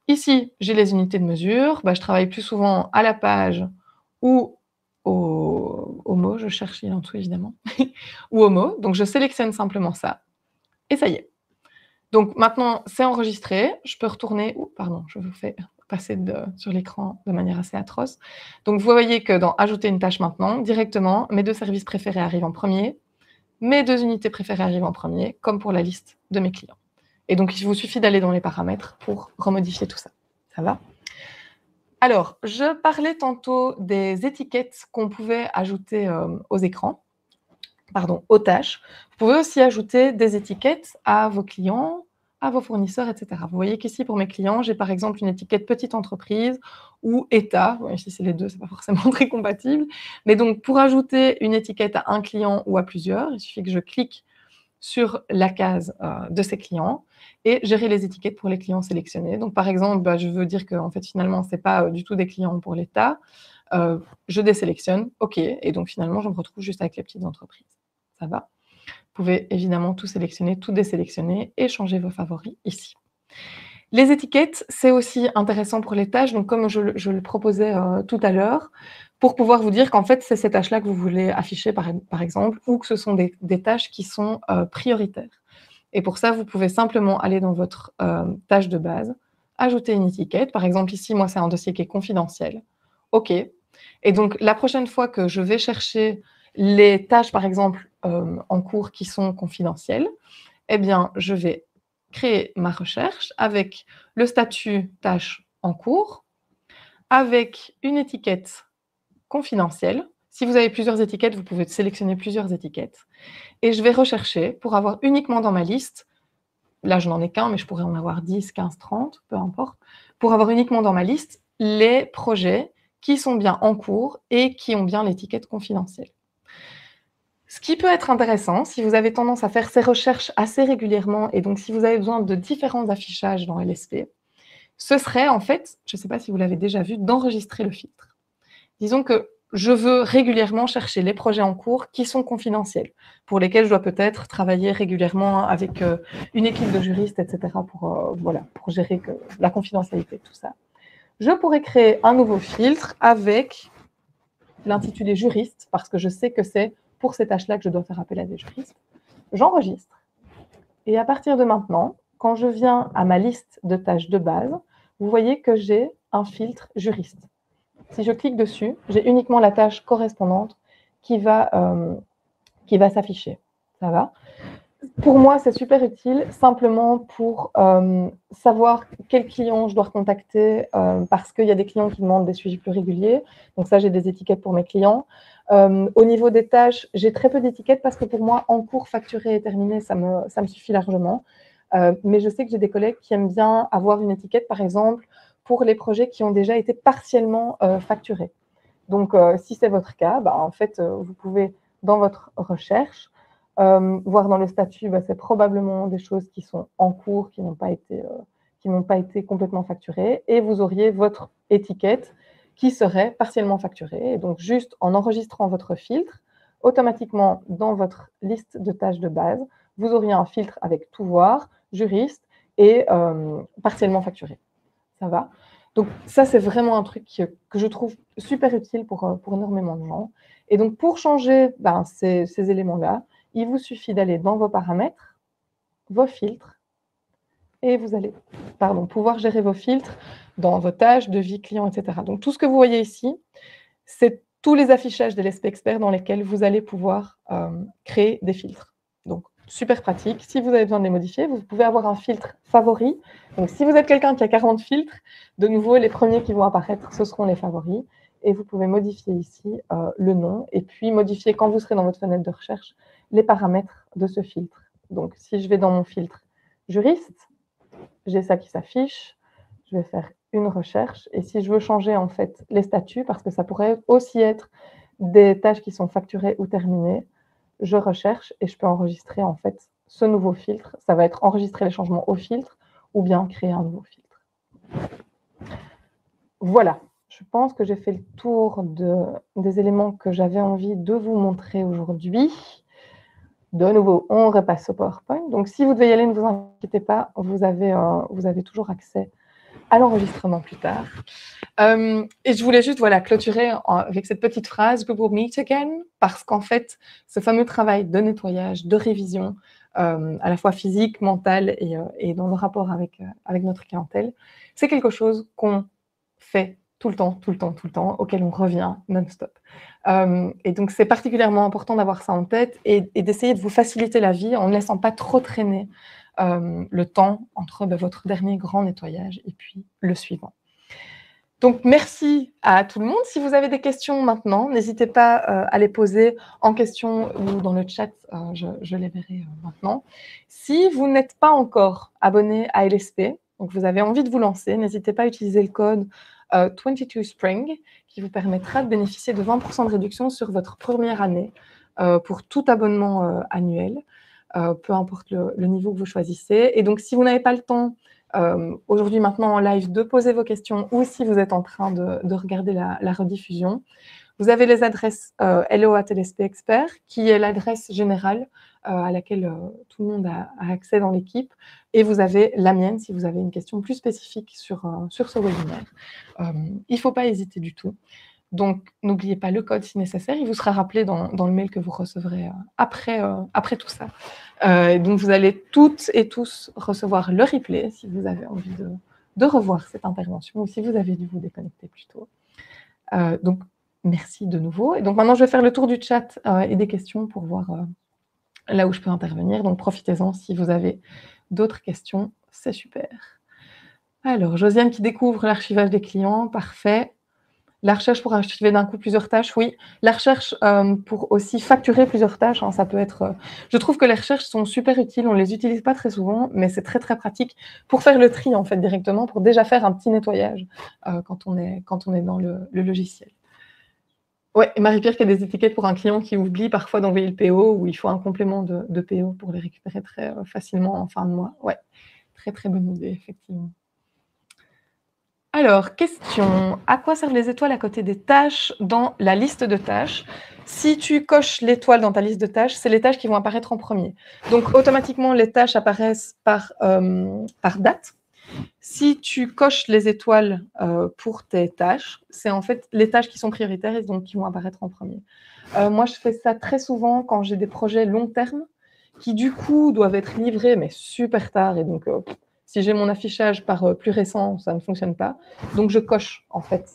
Ici, j'ai les unités de mesure. Je travaille plus souvent à la page ou au mot. Je cherche en dessous, évidemment. Ou au mot. Donc, je sélectionne simplement ça. Et ça y est. Donc, maintenant, c'est enregistré. Je peux retourner. Pardon, je vous fais passer sur l'écran de manière assez atroce. Donc, vous voyez que dans Ajouter une tâche maintenant, directement, mes 2 services préférés arrivent en premier. Mes 2 unités préférées arrivent en premier, comme pour la liste de mes clients. Et donc, il vous suffit d'aller dans les paramètres pour remodifier tout ça. Ça va ? Alors, je parlais tantôt des étiquettes qu'on pouvait ajouter aux écrans, aux tâches. Vous pouvez aussi ajouter des étiquettes à vos clients, à vos fournisseurs, etc. Vous voyez qu'ici, pour mes clients, j'ai par exemple une étiquette petite entreprise ou État. Bon, ici, c'est les deux, ce n'est pas forcément très compatible. Mais donc, pour ajouter une étiquette à un client ou à plusieurs, il suffit que je clique sur la case de ces clients et gérer les étiquettes pour les clients sélectionnés. Donc, par exemple, je veux dire que en fait, finalement, ce n'est pas du tout des clients pour l'État. Je désélectionne, OK. Et donc, finalement, je me retrouve juste avec les petites entreprises. Ça va ? Vous pouvez évidemment tout sélectionner, tout désélectionner et changer vos favoris ici. Les étiquettes, c'est aussi intéressant pour les tâches. Donc, comme je le proposais tout à l'heure, pour pouvoir vous dire qu'en fait, c'est ces tâches-là que vous voulez afficher, par exemple, ou que ce sont des tâches qui sont prioritaires. Et pour ça, vous pouvez simplement aller dans votre tâche de base, ajouter une étiquette. Par exemple, ici, moi, c'est un dossier qui est confidentiel. OK. Et donc, la prochaine fois que je vais chercher les tâches, par exemple, en cours qui sont confidentielles, eh bien, je vais créer ma recherche avec le statut tâche en cours, avec une étiquette confidentielle. Si vous avez plusieurs étiquettes, vous pouvez sélectionner plusieurs étiquettes. Et je vais rechercher pour avoir uniquement dans ma liste, là je n'en ai qu'un, mais je pourrais en avoir 10, 15, 30, peu importe, pour avoir uniquement dans ma liste les projets qui sont bien en cours et qui ont bien l'étiquette confidentielle. Ce qui peut être intéressant, si vous avez tendance à faire ces recherches assez régulièrement, et donc si vous avez besoin de différents affichages dans LSP, ce serait en fait, je ne sais pas si vous l'avez déjà vu, d'enregistrer le filtre. Disons que je veux régulièrement chercher les projets en cours qui sont confidentiels, pour lesquels je dois peut-être travailler régulièrement avec une équipe de juristes, etc., pour gérer la confidentialité de tout ça. Je pourrais créer un nouveau filtre avec l'intitulé juriste, parce que je sais que c'est pour ces tâches-là que je dois faire appel à des juristes. J'enregistre. Et à partir de maintenant, quand je viens à ma liste de tâches de base, vous voyez que j'ai un filtre juriste. Si je clique dessus, j'ai uniquement la tâche correspondante qui va s'afficher. Ça va ? Pour moi, c'est super utile, simplement pour savoir quel client je dois recontacter, parce qu'il y a des clients qui demandent des suivis plus réguliers. Donc ça, j'ai des étiquettes pour mes clients. Au niveau des tâches, j'ai très peu d'étiquettes parce que pour moi, en cours, facturé et terminé, ça me suffit largement. Mais je sais que j'ai des collègues qui aiment bien avoir une étiquette, par exemple, pour les projets qui ont déjà été partiellement facturés. Donc, si c'est votre cas, en fait, vous pouvez, dans votre recherche, voir dans le statut, c'est probablement des choses qui sont en cours, qui n'ont pas été complètement facturées, et vous auriez votre étiquette qui serait partiellement facturée. Et donc, juste en enregistrant votre filtre, automatiquement, dans votre liste de tâches de base, vous auriez un filtre avec tout voir, juriste et partiellement facturé. Ça va ? Donc, ça, c'est vraiment un truc que je trouve super utile pour énormément de gens. Et donc, pour changer ces éléments-là, il vous suffit d'aller dans vos paramètres, vos filtres, et vous allez pouvoir gérer vos filtres dans vos tâches, devis, clients, etc. Donc, tout ce que vous voyez ici, c'est tous les affichages de l'ESP Expert dans lesquels vous allez pouvoir créer des filtres. Donc, super pratique. Si vous avez besoin de les modifier, vous pouvez avoir un filtre favori. Donc, si vous êtes quelqu'un qui a 40 filtres, de nouveau, les premiers qui vont apparaître, ce seront les favoris. Et vous pouvez modifier ici le nom et puis modifier, quand vous serez dans votre fenêtre de recherche, les paramètres de ce filtre. Donc, si je vais dans mon filtre juriste, j'ai ça qui s'affiche. Je vais faire une recherche. Et si je veux changer en fait les statuts, parce que ça pourrait aussi être des tâches qui sont facturées ou terminées, je recherche et je peux enregistrer en fait ce nouveau filtre. Ça va être enregistrer les changements au filtre ou bien créer un nouveau filtre. Voilà. je pense que j'ai fait le tour des éléments que j'avais envie de vous montrer aujourd'hui. De nouveau, on repasse au PowerPoint. Donc, si vous devez y aller, ne vous inquiétez pas, vous avez toujours accès à l'enregistrement plus tard. Et je voulais juste clôturer avec cette petite phrase « We will meet again », parce qu'en fait, ce fameux travail de nettoyage, de révision, à la fois physique, mental et dans le rapport avec notre clientèle, c'est quelque chose qu'on fait tout le temps, auquel on revient non-stop. Et donc, c'est particulièrement important d'avoir ça en tête et d'essayer de vous faciliter la vie en ne laissant pas trop traîner le temps entre votre dernier grand nettoyage et puis le suivant. Donc, merci à tout le monde. Si vous avez des questions maintenant, n'hésitez pas à les poser en question ou dans le chat, je les verrai maintenant. Si vous n'êtes pas encore abonné à LSP, donc vous avez envie de vous lancer, n'hésitez pas à utiliser le code 22Spring qui vous permettra de bénéficier de 20% de réduction sur votre première année pour tout abonnement annuel, peu importe le niveau que vous choisissez. Et donc, si vous n'avez pas le temps aujourd'hui, maintenant en live, de poser vos questions ou si vous êtes en train de regarder la rediffusion. Vous avez les adresses hello@lsp expert, qui est l'adresse générale à laquelle tout le monde a accès dans l'équipe. Et vous avez la mienne si vous avez une question plus spécifique sur ce webinaire. Il ne faut pas hésiter du tout. Donc, n'oubliez pas le code si nécessaire. Il vous sera rappelé dans le mail que vous recevrez après tout ça. Donc, vous allez toutes et tous recevoir le replay si vous avez envie de revoir cette intervention ou si vous avez dû vous déconnecter plus tôt. Donc, merci de nouveau. Et donc, maintenant, je vais faire le tour du chat et des questions pour voir là où je peux intervenir. Donc, profitez-en si vous avez d'autres questions. C'est super. Alors, Josiane qui découvre l'archivage des clients. Parfait. La recherche pour archiver d'un coup plusieurs tâches, oui. La recherche pour aussi facturer plusieurs tâches, ça peut être... Je trouve que les recherches sont super utiles, on ne les utilise pas très souvent, mais c'est très, très pratique pour faire le tri, en fait, directement, pour déjà faire un petit nettoyage quand on est dans le logiciel. Oui, et Marie-Pierre qui a des étiquettes pour un client qui oublie parfois d'envoyer le PO, ou il faut un complément de PO pour les récupérer très facilement en fin de mois. Oui, très, très bonne idée, effectivement. Alors, question. À quoi servent les étoiles à côté des tâches dans la liste de tâches? Si tu coches l'étoile dans ta liste de tâches, c'est les tâches qui vont apparaître en premier. Donc, automatiquement, les tâches apparaissent par date. Si tu coches les étoiles pour tes tâches, c'est en fait les tâches qui sont prioritaires et donc qui vont apparaître en premier. Moi, je fais ça très souvent quand j'ai des projets long terme qui, du coup, doivent être livrés, mais super tard. Et donc, si j'ai mon affichage par plus récent, ça ne fonctionne pas. Donc, je coche, en fait,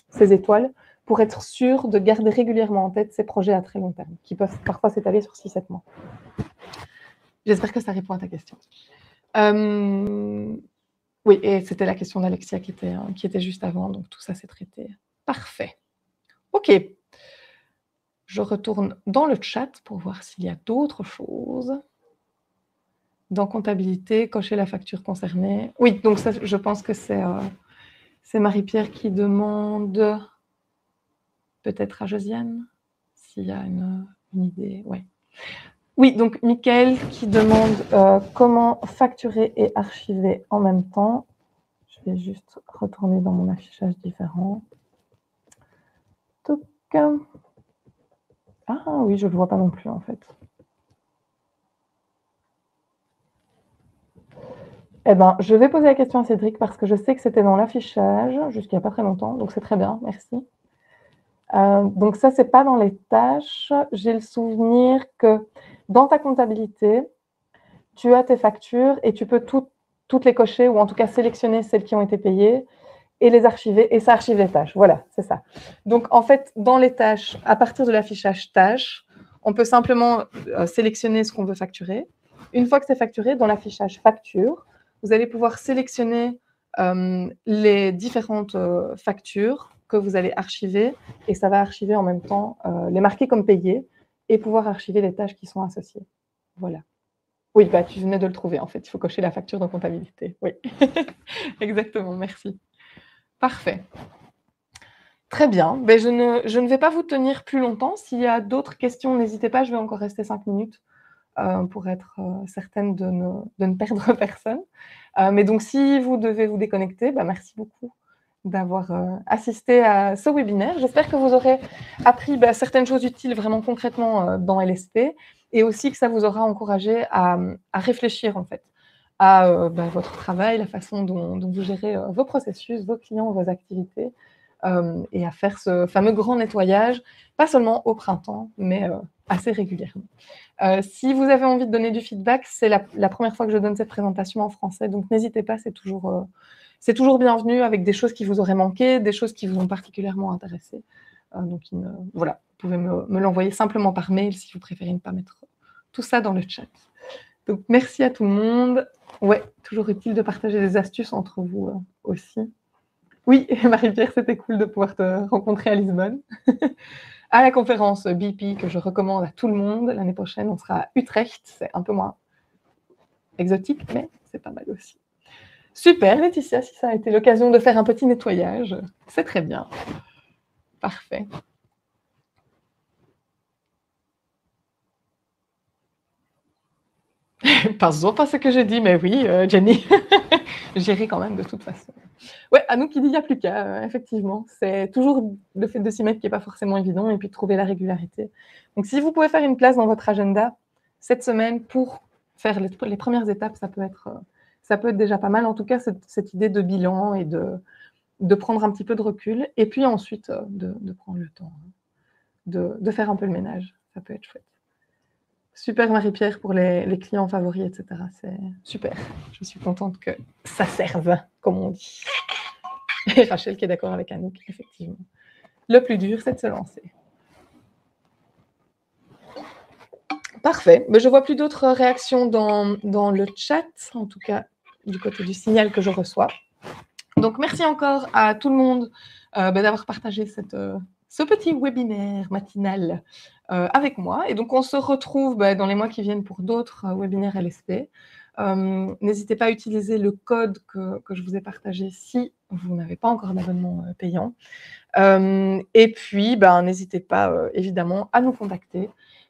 ces étoiles pour être sûr de garder régulièrement en tête ces projets à très long terme, qui peuvent parfois s'étaler sur 6-7 mois. J'espère que ça répond à ta question. Oui, et c'était la question d'Alexia qui était juste avant, donc tout ça, c'est traité. Parfait. OK. Je retourne dans le chat pour voir s'il y a d'autres choses. Dans comptabilité, cocher la facture concernée. Oui, donc ça, je pense que c'est Marie-Pierre qui demande peut-être à Josiane s'il y a une idée. Ouais. Oui, donc Mickaël qui demande comment facturer et archiver en même temps. Je vais juste retourner dans mon affichage différent. Touc. Ah oui, je ne le vois pas non plus en fait. Eh bien, je vais poser la question à Cédric parce que je sais que c'était dans l'affichage jusqu'il n'y a pas très longtemps, donc c'est très bien, merci. Donc ça, ce n'est pas dans les tâches. J'ai le souvenir que dans ta comptabilité, tu as tes factures et tu peux toutes les cocher ou en tout cas sélectionner celles qui ont été payées et les archiver, et ça archive les tâches. Voilà, c'est ça. Donc, en fait, dans les tâches, à partir de l'affichage tâches, on peut simplement sélectionner ce qu'on veut facturer. Une fois que c'est facturé, dans l'affichage facture, vous allez pouvoir sélectionner les différentes factures que vous allez archiver, et ça va archiver en même temps, les marquer comme payées, et pouvoir archiver les tâches qui sont associées. Voilà. Oui, bah, tu venais de le trouver, en fait. Il faut cocher la facture dans comptabilité. Oui, exactement, merci. Parfait. Très bien. Ben, je ne vais pas vous tenir plus longtemps. S'il y a d'autres questions, n'hésitez pas. Je vais encore rester 5 minutes pour être certaine de ne perdre personne. Mais donc, si vous devez vous déconnecter, ben, merci beaucoup d'avoir assisté à ce webinaire. J'espère que vous aurez appris certaines choses utiles vraiment concrètement dans LSP et aussi que ça vous aura encouragé à réfléchir en fait à votre travail, la façon dont vous gérez vos processus, vos clients, vos activités et à faire ce fameux grand nettoyage, pas seulement au printemps, mais assez régulièrement. Si vous avez envie de donner du feedback, c'est la première fois que je donne cette présentation en français, donc n'hésitez pas, c'est toujours bienvenu avec des choses qui vous auraient manqué, des choses qui vous ont particulièrement intéressé. Donc voilà, vous pouvez me l'envoyer simplement par mail si vous préférez ne pas mettre tout ça dans le chat. Donc merci à tout le monde. Ouais, toujours utile de partager des astuces entre vous aussi. Oui, Marie-Pierre, c'était cool de pouvoir te rencontrer à Lisbonne. À la conférence BP que je recommande à tout le monde. L'année prochaine, on sera à Utrecht. C'est un peu moins exotique, mais c'est pas mal aussi. Super, Laetitia, si ça a été l'occasion de faire un petit nettoyage, c'est très bien. Parfait. Pas ce que j'ai dit, mais oui, Jenny, j'irai quand même de toute façon. Ouais, à nous qui dit, il n'y a plus qu'à, effectivement. C'est toujours le fait de s'y mettre qui n'est pas forcément évident et puis de trouver la régularité. Donc, si vous pouvez faire une place dans votre agenda cette semaine pour faire les premières étapes, ça peut être déjà pas mal. En tout cas, cette idée de bilan et de prendre un petit peu de recul et puis ensuite de prendre le temps de faire un peu le ménage. Ça peut être chouette. Super Marie-Pierre pour les clients favoris, etc. C'est super. Je suis contente que ça serve, comme on dit. Et Rachel qui est d'accord avec Anouk, effectivement. Le plus dur, c'est de se lancer. Parfait. Mais je ne vois plus d'autres réactions dans le chat, en tout cas du côté du signal que je reçois. Donc, merci encore à tout le monde d'avoir partagé ce petit webinaire matinal avec moi. Et donc, on se retrouve dans les mois qui viennent pour d'autres webinaires LSP. N'hésitez pas à utiliser le code que je vous ai partagé si vous n'avez pas encore d'abonnement payant. Et puis, n'hésitez pas évidemment à nous contacter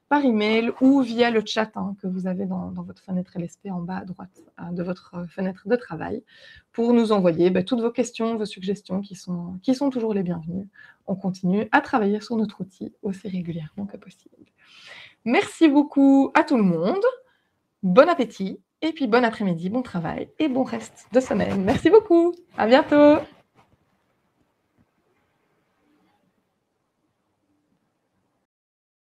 par email ou via le chat que vous avez dans votre fenêtre LSP en bas à droite de votre fenêtre de travail pour nous envoyer toutes vos questions, vos suggestions qui sont toujours les bienvenues. On continue à travailler sur notre outil aussi régulièrement que possible. Merci beaucoup à tout le monde. Bon appétit et puis bon après-midi, bon travail et bon reste de semaine. Merci beaucoup. À bientôt.